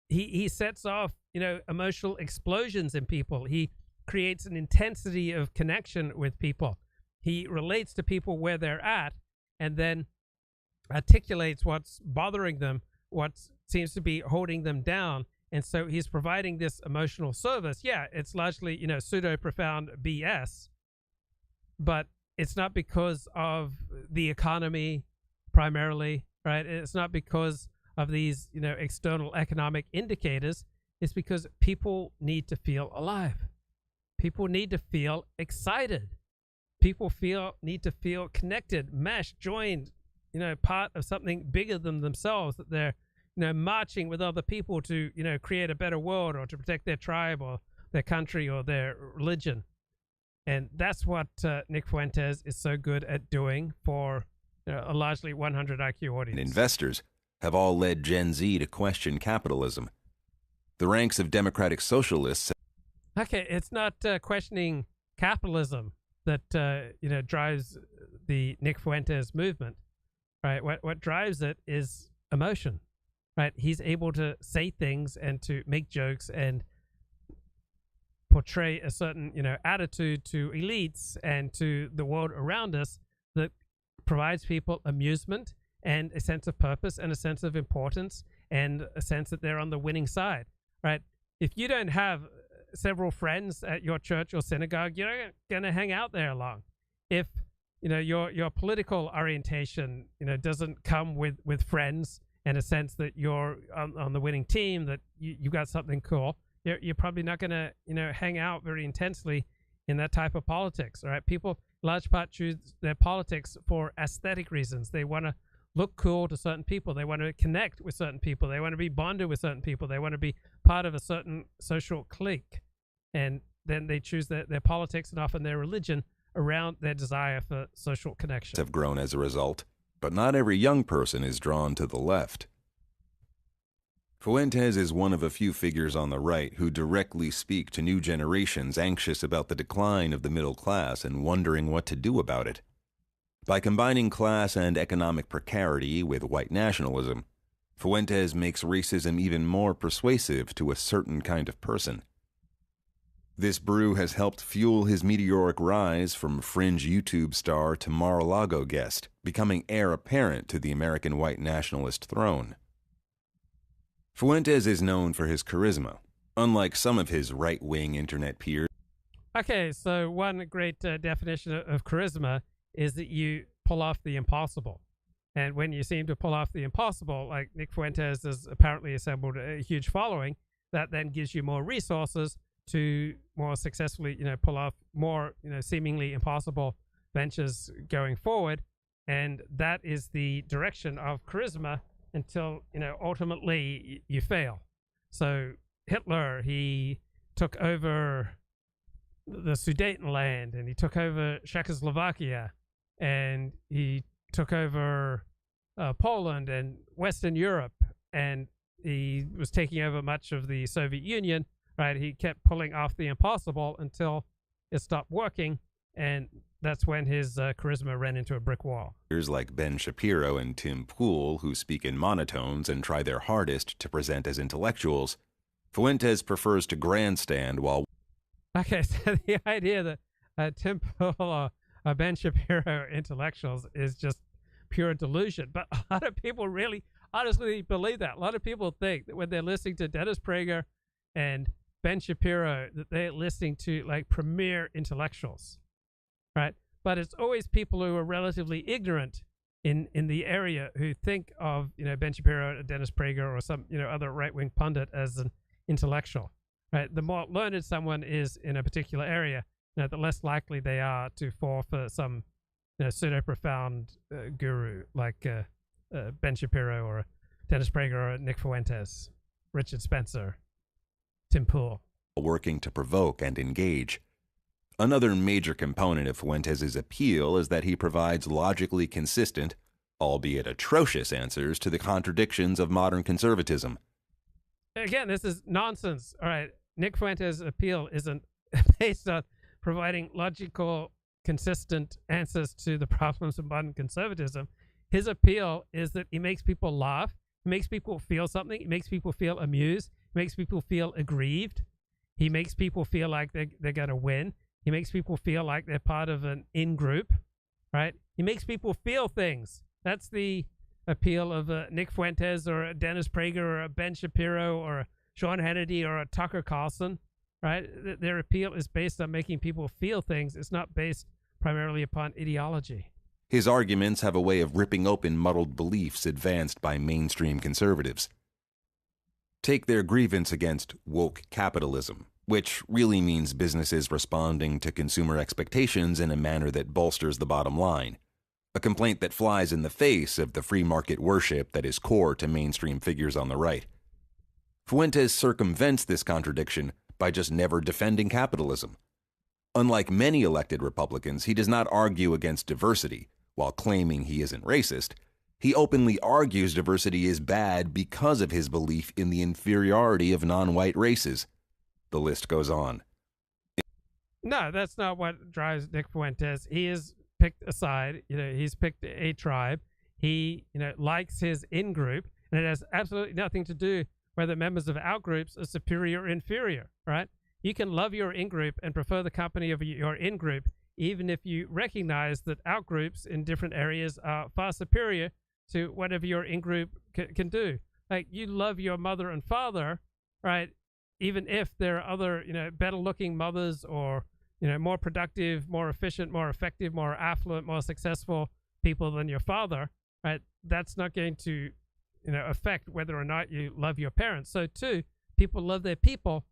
[SPEAKER 1] He sets off, emotional explosions in people. He creates an intensity of connection with people. He relates to people where they're at, and then articulates what's bothering them, what seems to be holding them down. And so he's providing this emotional service. Yeah, it's largely, pseudo-profound BS, but it's not because of the economy, primarily, right? It's not because of these, external economic indicators. It's because people need to feel alive. People need to feel excited. People need to feel connected, meshed, joined, part of something bigger than themselves, that they're, marching with other people to, create a better world or to protect their tribe or their country or their religion. And that's what Nick Fuentes is so good at doing for a largely 100 IQ audience.
[SPEAKER 3] And investors have all led Gen Z to question capitalism. The ranks of democratic socialists.
[SPEAKER 1] Okay, it's not questioning capitalism that drives the Nick Fuentes movement, right? What drives it is emotion, right? He's able to say things and to make jokes and portray a certain attitude to elites and to the world around us that provides people amusement and a sense of purpose and a sense of importance and a sense that they're on the winning side, right? If you don't have several friends at your church or synagogue, you're not going to hang out there long. If your political orientation doesn't come with friends and a sense that you're on the winning team, that you got something cool, you're probably not going to hang out very intensely in that type of politics. All right, people large part choose their politics for aesthetic reasons. They want to look cool to certain people. They want to connect with certain people. They want to be bonded with certain people. They want to be part of a certain social clique. And then they choose their politics and often their religion around their desire for social connection.
[SPEAKER 3] Have grown as a result, but not every young person is drawn to the left. Fuentes is one of a few figures on the right who directly speak to new generations anxious about the decline of the middle class and wondering what to do about it. By combining class and economic precarity with white nationalism, Fuentes makes racism even more persuasive to a certain kind of person. This brew has helped fuel his meteoric rise from fringe YouTube star to Mar-a-Lago guest, becoming heir apparent to the American white nationalist throne. Fuentes is known for his charisma, unlike some of his right-wing internet peers.
[SPEAKER 1] Okay, so one great definition of charisma is that you pull off the impossible. And when you seem to pull off the impossible, like Nick Fuentes has apparently assembled a huge following, that then gives you more resources to more successfully, pull off more, seemingly impossible ventures going forward. And that is the direction of charisma until, ultimately you fail. So Hitler, he took over the Sudetenland and he took over Czechoslovakia and he took over Poland and Western Europe, and he was taking over much of the Soviet Union, right? He kept pulling off the impossible until it stopped working, and that's when his charisma ran into a brick wall.
[SPEAKER 3] Like Ben Shapiro and Tim Pool, who speak in monotones and try their hardest to present as intellectuals, Fuentes prefers to grandstand while...
[SPEAKER 1] Okay, so the idea that Tim Pool or Ben Shapiro intellectuals is just pure delusion. But a lot of people really honestly believe that. A lot of people think that when they're listening to Dennis Prager and Ben Shapiro, that they're listening to like premier intellectuals, right? But it's always people who are relatively ignorant in the area who think of, Ben Shapiro, Dennis Prager, or some, other right-wing pundit as an intellectual, right? The more learned someone is in a particular area, the less likely they are to fall for some pseudo-profound guru like Ben Shapiro or Dennis Prager or Nick Fuentes, Richard Spencer, Tim Pool.
[SPEAKER 3] Working to provoke and engage. Another major component of Fuentes' appeal is that he provides logically consistent, albeit atrocious, answers to the contradictions of modern conservatism.
[SPEAKER 1] Again, this is nonsense. All right, Nick Fuentes' appeal isn't based on providing logical, consistent answers to the problems of modern conservatism. His appeal is that he makes people laugh, he makes people feel something, he makes people feel amused, he makes people feel aggrieved, he makes people feel like they're going to win, he makes people feel like they're part of an in-group, right? He makes people feel things. That's the appeal of Nick Fuentes or a Dennis Prager or a Ben Shapiro or a Sean Hannity or a Tucker Carlson, right? Their appeal is based on making people feel things. It's not based primarily upon ideology.
[SPEAKER 3] His arguments have a way of ripping open muddled beliefs advanced by mainstream conservatives. Take their grievance against woke capitalism, which really means businesses responding to consumer expectations in a manner that bolsters the bottom line, a complaint that flies in the face of the free market worship that is core to mainstream figures on the right. Fuentes circumvents this contradiction by just never defending capitalism. Unlike many elected Republicans, he does not argue against diversity while claiming he isn't racist. He openly argues diversity is bad because of his belief in the inferiority of non-white races. The list goes on.
[SPEAKER 1] No, that's not what drives Nick Fuentes. He has picked a side. He's picked a tribe. He, likes his in-group, and it has absolutely nothing to do whether members of out-groups are superior or inferior, right? You can love your in-group and prefer the company of your in-group, even if you recognize that out-groups in different areas are far superior to whatever your in-group can do. Like, you love your mother and father, right? Even if there are other, better-looking mothers or, more productive, more efficient, more effective, more affluent, more successful people than your father, right? That's not going to, affect whether or not you love your parents. So, too, people love their people,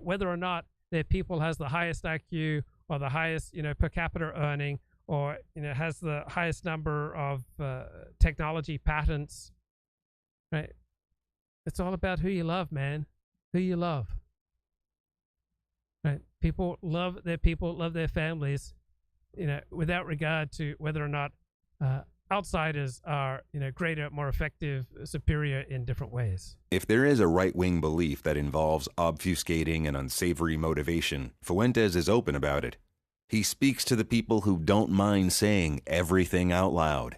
[SPEAKER 1] whether or not their people has the highest IQ or the highest, per capita earning, or has the highest number of technology patents, right? It's all about who you love, man. Who you love, right? People love their families, without regard to whether or not outsiders are, greater, more effective, superior in different ways.
[SPEAKER 3] If there is a right-wing belief that involves obfuscating an unsavory motivation, Fuentes is open about it. He speaks to the people who don't mind saying everything out loud.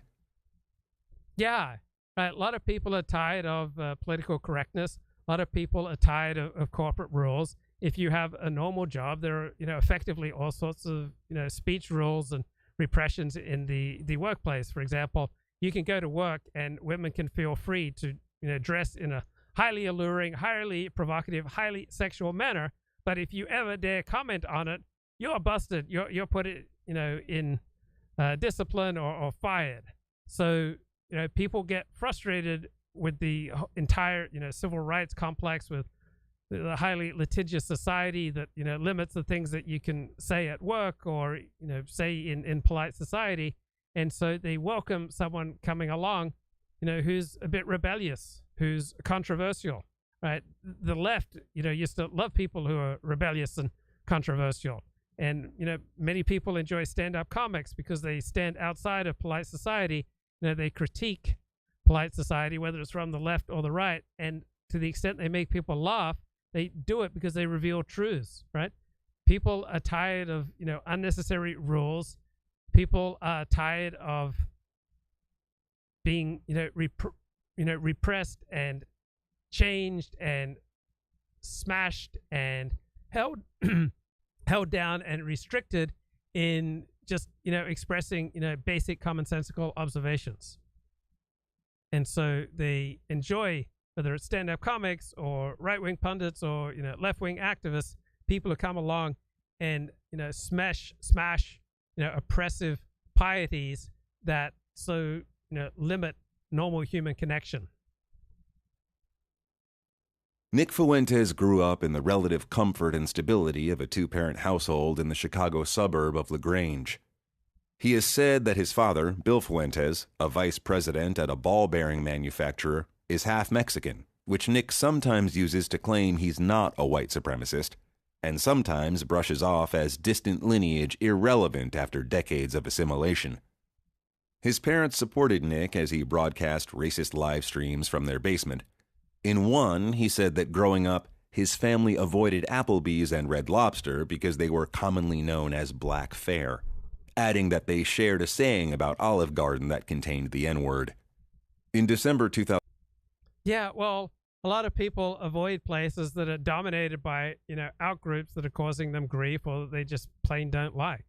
[SPEAKER 1] Yeah, right. A lot of people are tired of political correctness. A lot of people are tired of corporate rules. If you have a normal job, there are, effectively all sorts of, speech rules and repressions in the workplace. For example, you can go to work and women can feel free to, dress in a highly alluring, highly provocative, highly sexual manner. But if you ever dare comment on it, you're busted. You're put in discipline or fired. So, people get frustrated with the entire, civil rights complex, with the highly litigious society that, limits the things that you can say at work or, say in polite society. And so they welcome someone coming along, who's a bit rebellious, who's controversial, right? The left, used to love people who are rebellious and controversial. And, many people enjoy stand-up comics because they stand outside of polite society. They critique polite society, whether it's from the left or the right. And to the extent they make people laugh, they do it because they reveal truths, right? People are tired of, unnecessary rules. People are tired of being, repressed and changed and smashed and held held down and restricted in just, expressing, basic commonsensical observations. And so they enjoy, whether it's stand-up comics or right-wing pundits or, left-wing activists, people who come along and, smash, oppressive pieties that so, limit normal human connection.
[SPEAKER 3] Nick Fuentes grew up in the relative comfort and stability of a two-parent household in the Chicago suburb of LaGrange. He has said that his father, Bill Fuentes, a vice president at a ball bearing manufacturer, is half Mexican, which Nick sometimes uses to claim he's not a white supremacist, and sometimes brushes off as distant lineage irrelevant after decades of assimilation. His parents supported Nick as he broadcast racist live streams from their basement. In one, he said that growing up, his family avoided Applebee's and Red Lobster because they were commonly known as black fare, adding that they shared a saying about Olive Garden that contained the N-word. In December 2000...
[SPEAKER 1] Yeah, well, a lot of people avoid places that are dominated by, out-groups that are causing them grief or they just plain don't like.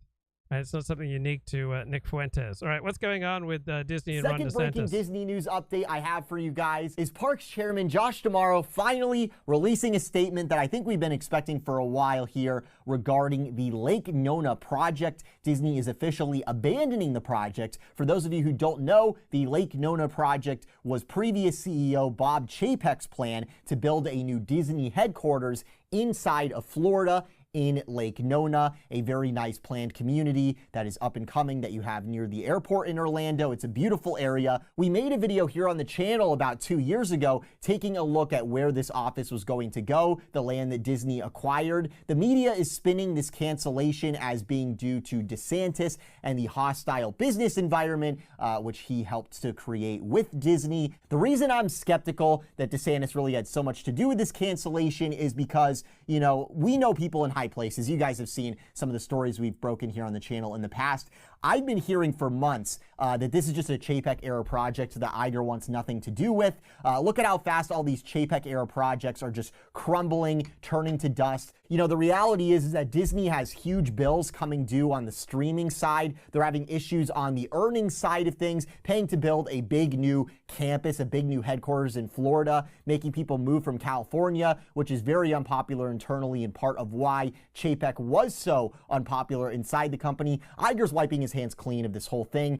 [SPEAKER 1] Right? It's not something unique to Nick Fuentes. All right, what's going on with Disney and Ron DeSantis?
[SPEAKER 2] Second breaking Disney news update I have for you guys is Parks Chairman Josh D'Amaro finally releasing a statement that I think we've been expecting for a while here regarding the Lake Nona project. Disney is officially abandoning the project. For those of you who don't know, the Lake Nona project was previous CEO Bob Chapek's plan to build a new Disney headquarters inside of Florida in Lake Nona, a very nice planned community that is up and coming that you have near the airport in Orlando. It's a beautiful area. We made a video here on the channel about 2 years ago taking a look at where this office was going to go, the land that Disney acquired. The media is spinning this cancellation as being due to DeSantis and the hostile business environment, which he helped to create with Disney. The reason I'm skeptical that DeSantis really had so much to do with this cancellation is because, you know, we know people in high places. You guys have seen some of the stories we've broken here on the channel in the past. I've been hearing for months that this is just a Chapek era project that Iger wants nothing to do with. Look at how fast all these Chapek era projects are just crumbling, turning to dust. You know, the reality is that Disney has huge bills coming due on the streaming side. They're having issues on the earnings side of things, paying to build a big new campus, a big new headquarters in Florida, making people move from California, which is very unpopular internally and part of why Chapek was so unpopular inside the company. Iger's wiping his hands clean of this whole thing.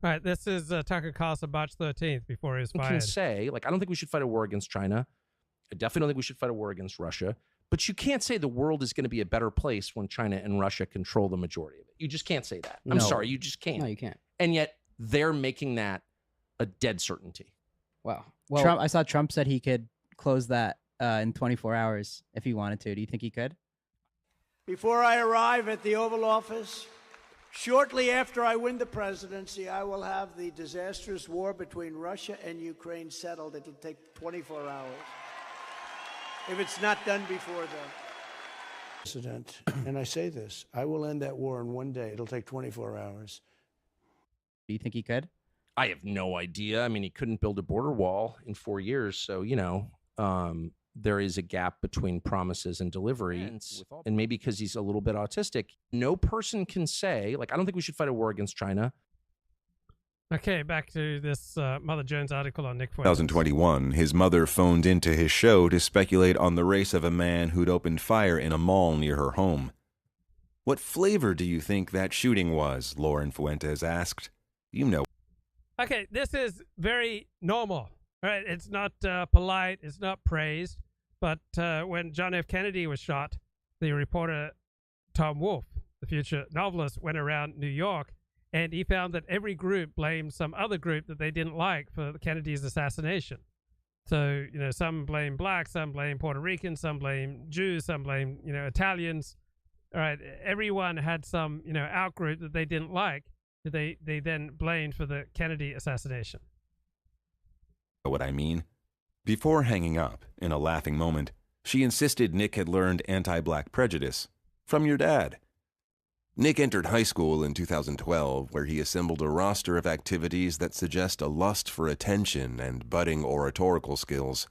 [SPEAKER 1] All right, this is Tucker Carlson, March 13th, before he was fired.
[SPEAKER 4] You can say, like, I don't think we should fight a war against China. I definitely don't think we should fight a war against Russia. But you can't say the world is going to be a better place when China and Russia control the majority of it. You just can't say that. I'm sorry, you just can't.
[SPEAKER 5] No, you can't.
[SPEAKER 4] And yet they're making that a dead certainty.
[SPEAKER 5] Wow. Well, I saw Trump said he could close that in 24 hours if he wanted to. Do you think he could?
[SPEAKER 6] Before I arrive at the Oval Office, shortly after I win the presidency, I will have the disastrous war between Russia and Ukraine settled. It'll take 24 hours. If it's not done before then. President, and I say this, I will end that war in one day. It'll take 24 hours.
[SPEAKER 5] Do you think he could?
[SPEAKER 4] I have no idea. I mean, he couldn't build a border wall in 4 years. So, you know, there is a gap between promises and delivery. And maybe because he's a little bit autistic, no person can say, like, I don't think we should fight a war against China.
[SPEAKER 1] Okay, back to this Mother Jones article on Nick Fuentes.
[SPEAKER 3] 2021, his mother phoned into his show to speculate on the race of a man who'd opened fire in a mall near her home. What flavor do you think that shooting was? Lauren Fuentes asked. You know.
[SPEAKER 1] Okay, this is very normal, right? It's not polite, it's not praised, but when John F. Kennedy was shot, the reporter Tom Wolfe, the future novelist, went around New York, and he found that every group blamed some other group that they didn't like for Kennedy's assassination. So, you know, some blame blacks, some blame Puerto Ricans, some blame Jews, some blame, you know, Italians. All right, everyone had some, you know, out-group that they didn't like. They then blamed for the Kennedy assassination.
[SPEAKER 3] What I mean? Before hanging up, in a laughing moment, she insisted Nick had learned anti-black prejudice from your dad. Nick entered high school in 2012, where he assembled a roster of activities that suggest a lust for attention and budding oratorical skills.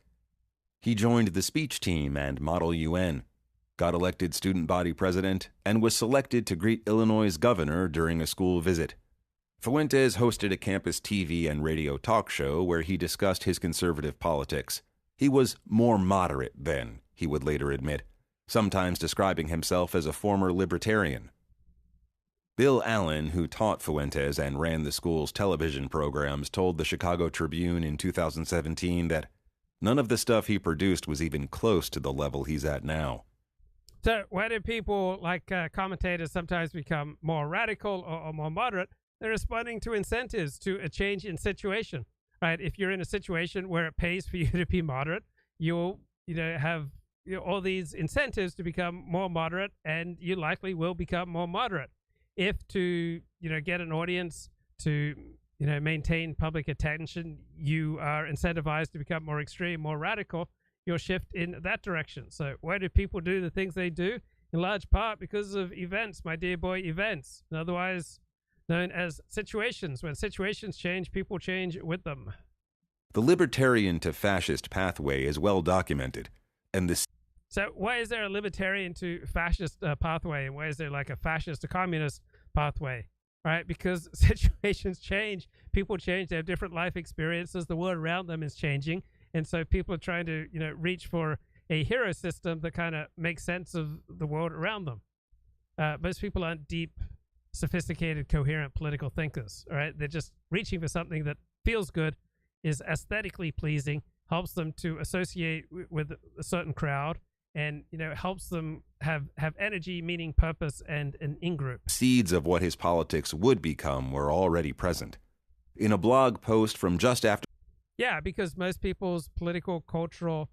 [SPEAKER 3] He joined the speech team and Model UN, got elected student body president, and was selected to greet Illinois' governor during a school visit. Fuentes hosted a campus TV and radio talk show where he discussed his conservative politics. He was more moderate then, he would later admit, sometimes describing himself as a former libertarian. Bill Allen, who taught Fuentes and ran the school's television programs, told the Chicago Tribune in 2017 that none of the stuff he produced was even close to the level he's at now.
[SPEAKER 1] So why do people, like commentators, sometimes become more radical or more moderate? They're responding to incentives, to a change in situation, right? If you're in a situation where it pays for you to be moderate, you'll, have all these incentives to become more moderate, and you likely will become more moderate. If to, get an audience to, maintain public attention, you are incentivized to become more extreme, more radical, you'll shift in that direction. So why do people do the things they do? In large part because of events, my dear boy, events, and otherwise known as situations. When situations change, people change with them.
[SPEAKER 3] The libertarian to fascist pathway is well documented, and the
[SPEAKER 1] So why is there a libertarian to fascist pathway, and why is there like a fascist to communist pathway? Right? Because situations change, people change, they have different life experiences, the world around them is changing, and so people are trying to, you know, reach for a hero system that kind of makes sense of the world around them. Most people aren't deep, sophisticated, coherent political thinkers. All right, they're just reaching for something that feels good, is aesthetically pleasing, helps them to associate with a certain crowd, and, you know, helps them have energy, meaning, purpose, and an in-group.
[SPEAKER 3] Seeds of what his politics would become were already present. In a blog post from just after
[SPEAKER 1] Yeah, because most people's political, cultural,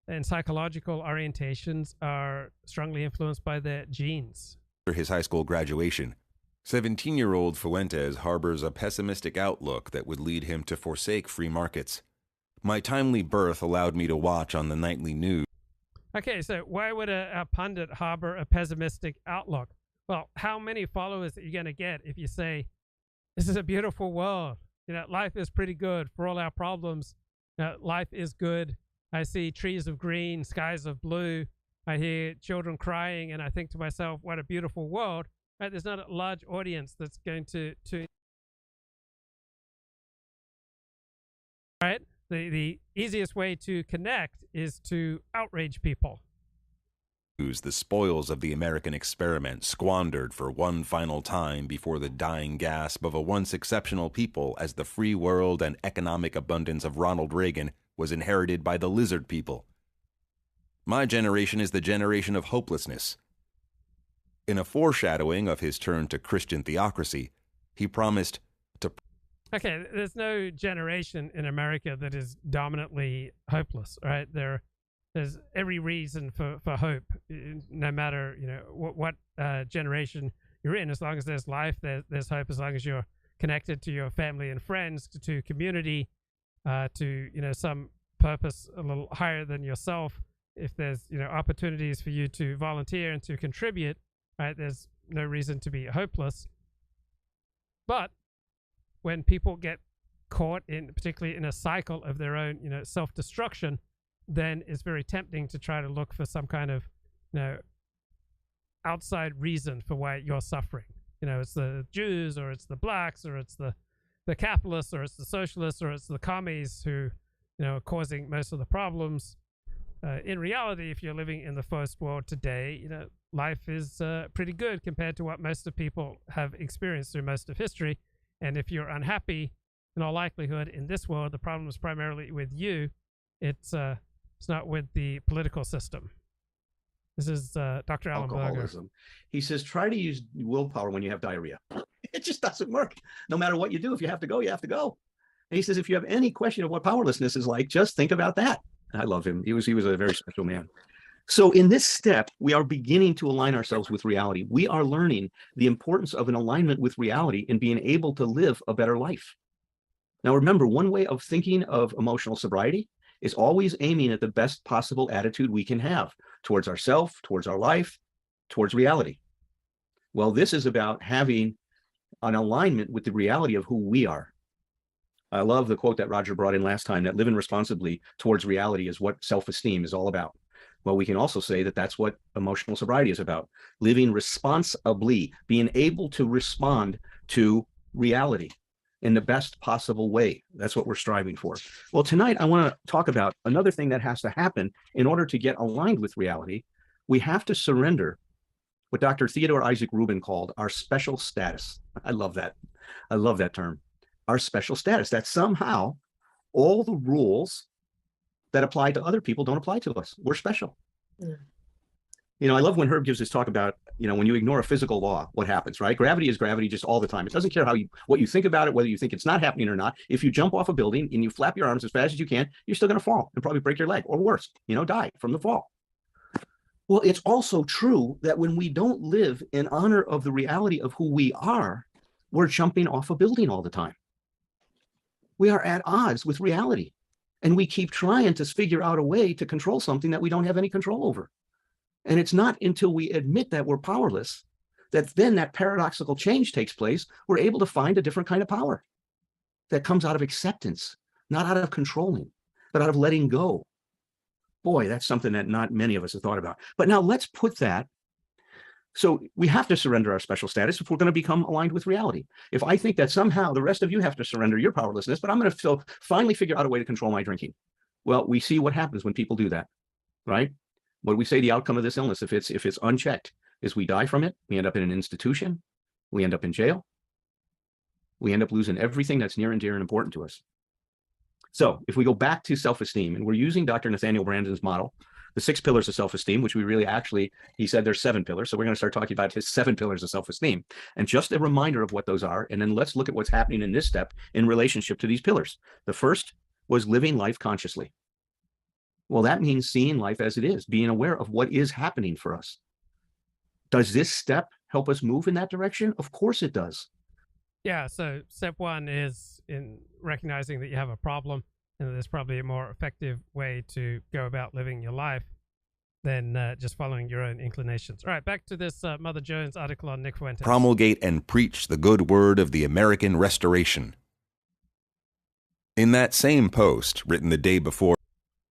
[SPEAKER 1] and psychological orientations are strongly influenced by their genes.
[SPEAKER 3] his high school graduation, 17-year-old Fuentes harbors a pessimistic outlook that would lead him to forsake free markets. My timely birth allowed me to watch on the nightly news.
[SPEAKER 1] Okay, so why would a pundit harbor a pessimistic outlook? Well, how many followers are you going to get if you say, this is a beautiful world, you know, life is pretty good for all our problems, life is good, I see trees of green, skies of blue, I hear children crying, and I think to myself, what a beautiful world. Right? There's not a large audience that's going to right? The easiest way to connect is to outrage people.
[SPEAKER 3] The spoils of the American experiment squandered for one final time before the dying gasp of a once exceptional people as the free world and economic abundance of Ronald Reagan was inherited by the lizard people. My generation is the generation of hopelessness. In a foreshadowing of his turn to Christian theocracy, he promised to...
[SPEAKER 1] Okay, there's no generation in America that is dominantly hopeless, right? There's every reason for hope, no matter, you know, what generation you're in. As long as there's life, there's hope. As long as you're connected to your family and friends, to community, to, you know, some purpose a little higher than yourself. If there's, you know, opportunities for you to volunteer and to contribute, right? There's no reason to be hopeless. But when people get caught in, particularly in a cycle of their own, you know, self-destruction, then it's very tempting to try to look for some kind of, you know, outside reason for why you're suffering. You know, it's the Jews, or it's the blacks, or it's the capitalists, or it's the socialists, or it's the commies who, you know, are causing most of the problems. In reality, if you're living in the first world today, you know, life is pretty good compared to what most of people have experienced through most of history. And if you're unhappy, in all likelihood, in this world, the problem is primarily with you. It's not with the political system. This is Dr. Alan
[SPEAKER 7] Alcoholism.
[SPEAKER 1] Berger.
[SPEAKER 7] He says, try to use willpower when you have diarrhea. It just doesn't work. No matter what you do, if you have to go, you have to go. And he says, if you have any question of what powerlessness is like, just think about that. I love him. He was a very special man. So in this step, we are beginning to align ourselves with reality. We are learning the importance of an alignment with reality and being able to live a better life. Now, remember, one way of thinking of emotional sobriety is always aiming at the best possible attitude we can have towards ourselves, towards our life, towards reality. Well, this is about having an alignment with the reality of who we are. I love the quote that Roger brought in last time, that living responsibly towards reality is what self-esteem is all about. Well, we can also say that that's what emotional sobriety is about. Living responsibly, being able to respond to reality in the best possible way. That's what we're striving for. Well, tonight I want to talk about another thing that has to happen in order to get aligned with reality. We have to surrender what Dr. Theodore Isaac Rubin called our special status. I love that. I love that term. Our special status, that somehow all the rules that apply to other people don't apply to us. We're special. Yeah. You know, I love when Herb gives his talk about, you know, when you ignore a physical law, what happens, right? Gravity is gravity just all the time. It doesn't care what you think about it, whether you think it's not happening or not. If you jump off a building and you flap your arms as fast as you can, you're still going to fall and probably break your leg, or worse, you know, die from the fall. Well, it's also true that when we don't live in honor of the reality of who we are, we're jumping off a building all the time. We are at odds with reality. And we keep trying to figure out a way to control something that we don't have any control over. And it's not until we admit that we're powerless that then that paradoxical change takes place. We're able to find a different kind of power that comes out of acceptance, not out of controlling, but out of letting go. Boy, that's something that not many of us have thought about. But now let's put that. So we have to surrender our special status if we're going to become aligned with reality. If I think that somehow the rest of you have to surrender your powerlessness, but I'm going to finally figure out a way to control my drinking. Well, we see what happens when people do that, right? What do we say the outcome of this illness, if it's unchecked, is we die from it. We end up in an institution. We end up in jail. We end up losing everything that's near and dear and important to us. So if we go back to self-esteem, and we're using Dr. Nathaniel Branden's model, the 6 pillars of self-esteem, which we really he said there's 7 pillars. So we're going to start talking about his 7 pillars of self-esteem. And just a reminder of what those are. And then let's look at what's happening in this step in relationship to these pillars. The first was living life consciously. Well, that means seeing life as it is, being aware of what is happening for us. Does this step help us move in that direction? Of course it does.
[SPEAKER 1] Yeah, so step 1 is in recognizing that you have a problem, and there's probably a more effective way to go about living your life than just following your own inclinations. All right, back to this Mother Jones article on Nick Fuentes.
[SPEAKER 3] Promulgate and preach the good word of the American Restoration. In that same post, written the day before,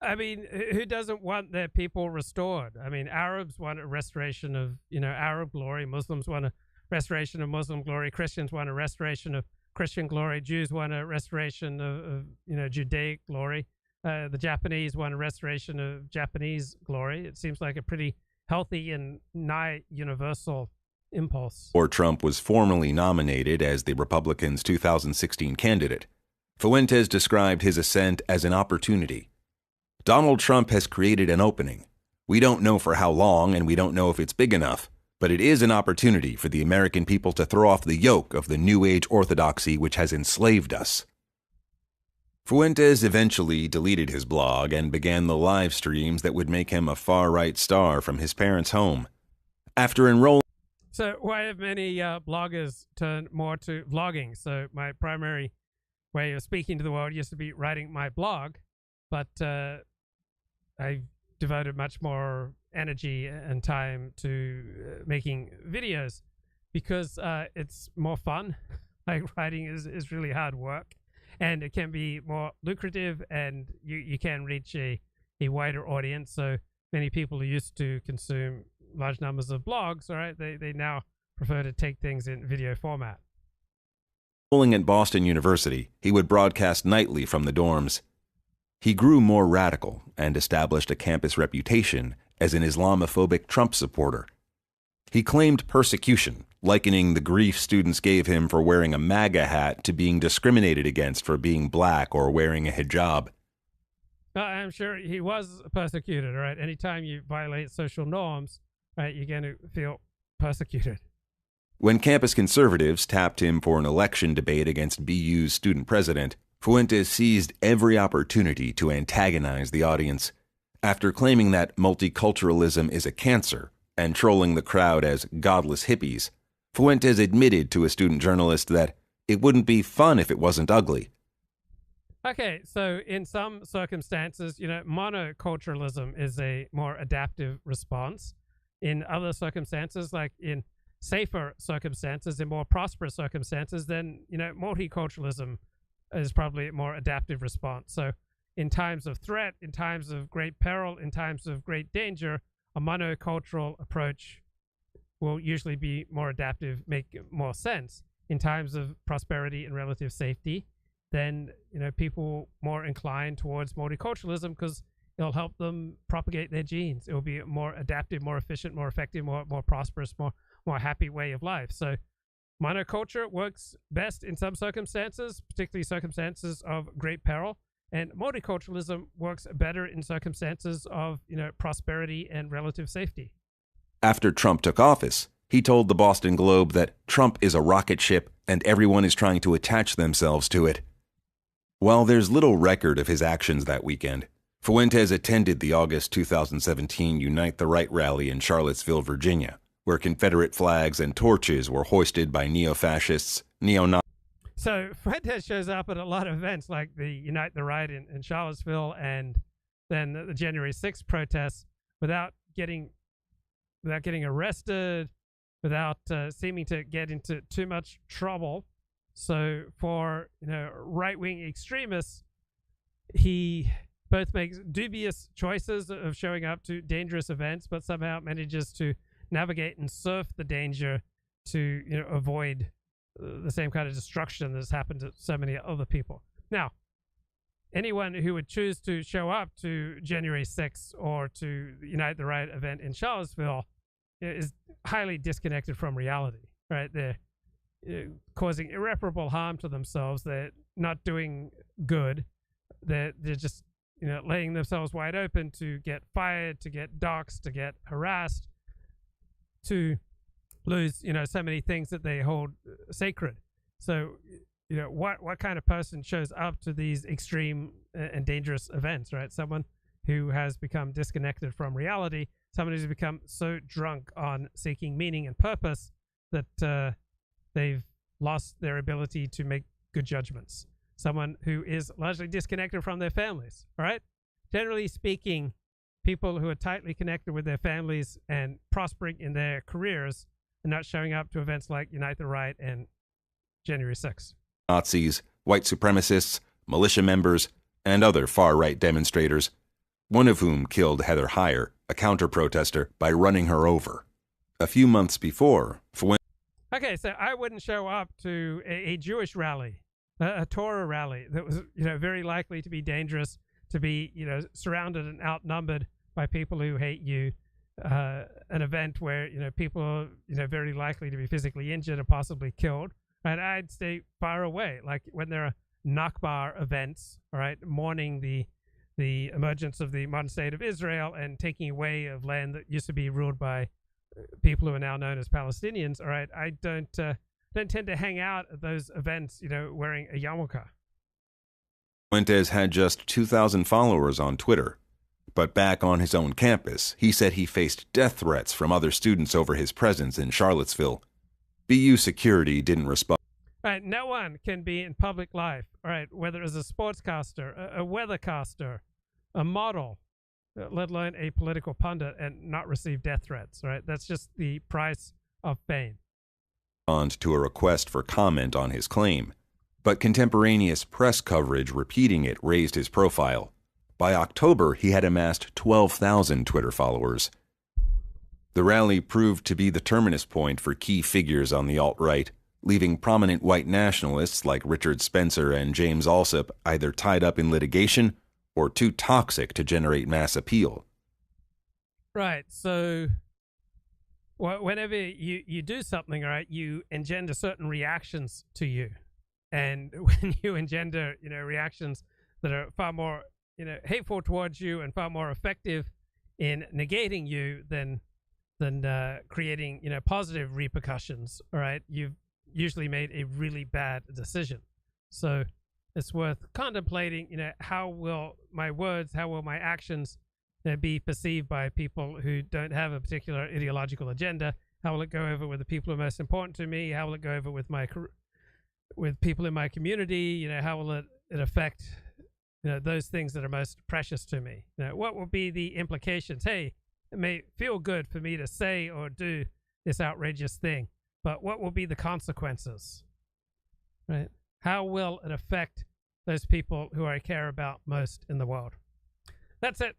[SPEAKER 1] I mean, who doesn't want their people restored? I mean, Arabs want a restoration of, Arab glory. Muslims want a restoration of Muslim glory. Christians want a restoration of Christian glory. Jews want a restoration of Judaic glory. The Japanese want a restoration of Japanese glory. It seems like a pretty healthy and nigh universal impulse.
[SPEAKER 3] Or Trump was formally nominated as the Republicans' 2016 candidate. Fuentes described his ascent as an opportunity. Donald Trump has created an opening. We don't know for how long, and we don't know if it's big enough, but it is an opportunity for the American people to throw off the yoke of the New Age orthodoxy which has enslaved us. Fuentes eventually deleted his blog and began the live streams that would make him a far-right star from his parents' home. After enrolling...
[SPEAKER 1] So why have many bloggers turned more to vlogging? So my primary way of speaking to the world used to be writing my blog, but I've devoted much more energy and time to making videos because it's more fun. Like writing is really hard work, and it can be more lucrative, and you can reach a wider audience. So many people who used to consume large numbers of blogs, all right, they now prefer to take things in video format.
[SPEAKER 3] Enrolling at Boston University, he would broadcast nightly from the dorms. He grew more radical and established a campus reputation as an Islamophobic Trump supporter. He claimed persecution, likening the grief students gave him for wearing a MAGA hat to being discriminated against for being black or wearing a hijab.
[SPEAKER 1] I'm sure he was persecuted, all right? Anytime you violate social norms, right, you're going to feel persecuted.
[SPEAKER 3] When campus conservatives tapped him for an election debate against BU's student president, Fuentes seized every opportunity to antagonize the audience. After claiming that multiculturalism is a cancer and trolling the crowd as godless hippies, Fuentes admitted to a student journalist that it wouldn't be fun if it wasn't ugly.
[SPEAKER 1] Okay, so in some circumstances, monoculturalism is a more adaptive response. In other circumstances, like in safer circumstances, in more prosperous circumstances, then, multiculturalism is probably a more adaptive response. So in times of threat, in times of great peril, in times of great danger, a monocultural approach will usually be more adaptive, make more sense. In times of prosperity and relative safety, then people more inclined towards multiculturalism because it'll help them propagate their genes. It will be a more adaptive, more efficient, more effective, more prosperous, more happy way of life. So monoculture works best in some circumstances, particularly circumstances of great peril, and multiculturalism works better in circumstances of prosperity and relative safety.
[SPEAKER 3] After Trump took office, he told the Boston Globe that Trump is a rocket ship and everyone is trying to attach themselves to it. While there's little record of his actions that weekend, Fuentes attended the August 2017 Unite the Right rally in Charlottesville, Virginia, where Confederate flags and torches were hoisted by neo-fascists, neo-Nazis.
[SPEAKER 1] So Fuentes shows up at a lot of events like the Unite the Right in Charlottesville and then the January 6th protests without getting arrested, without seeming to get into too much trouble. So for right-wing extremists, he both makes dubious choices of showing up to dangerous events, but somehow manages to navigate and surf the danger to avoid the same kind of destruction that's happened to so many other people. Now, anyone who would choose to show up to January 6th or to the Unite the Right event in Charlottesville is highly disconnected from reality, right? They're causing irreparable harm to themselves. They're not doing good. They're just laying themselves wide open to get fired, to get doxxed, to get harassed, to lose so many things that they hold sacred. So what kind of person shows up to these extreme and dangerous events, right? Someone who has become disconnected from reality, someone who's become so drunk on seeking meaning and purpose that they've lost their ability to make good judgments. Someone who is largely disconnected from their families, all right? Generally speaking, people who are tightly connected with their families and prospering in their careers are not showing up to events like Unite the Right and January 6th.
[SPEAKER 3] Nazis, white supremacists, militia members, and other far-right demonstrators, one of whom killed Heather Heyer, a counter-protester, by running her over. A few months before,
[SPEAKER 1] Okay, so I wouldn't show up to a Jewish rally, a Torah rally that was, very likely to be dangerous, to be, surrounded and outnumbered by people who hate you, an event where, people are, very likely to be physically injured or possibly killed. And I'd stay far away. Like when there are Nakba events, all right, mourning the emergence of the modern state of Israel and taking away of land that used to be ruled by people who are now known as Palestinians, all right, I don't tend to hang out at those events, wearing a yarmulke.
[SPEAKER 3] Fuentes had just 2,000 followers on Twitter. But back on his own campus, he said he faced death threats from other students over his presence in Charlottesville. BU security didn't respond.
[SPEAKER 1] All right, no one can be in public life, all right, whether it's a sportscaster, a weathercaster, a model, let alone a political pundit, and not receive death threats, right? That's just the price of fame.
[SPEAKER 3] To a request for comment on his claim, but contemporaneous press coverage repeating it raised his profile. By October, he had amassed 12,000 Twitter followers. The rally proved to be the terminus point for key figures on the alt-right, leaving prominent white nationalists like Richard Spencer and James Alsop either tied up in litigation or too toxic to generate mass appeal.
[SPEAKER 1] Right, so whenever you do something, right, you engender certain reactions to you. And when you engender, reactions that are far more, hateful towards you and far more effective in negating you than creating, positive repercussions, all right, you've usually made a really bad decision. So it's worth contemplating, how will my words, how will my actions be perceived by people who don't have a particular ideological agenda? How will it go over with the people who are most important to me? How will it go over with with people in my community? How will it affect, those things that are most precious to me? What will be the implications? Hey, it may feel good for me to say or do this outrageous thing, but what will be the consequences? Right? How will it affect those people who I care about most in the world? That's it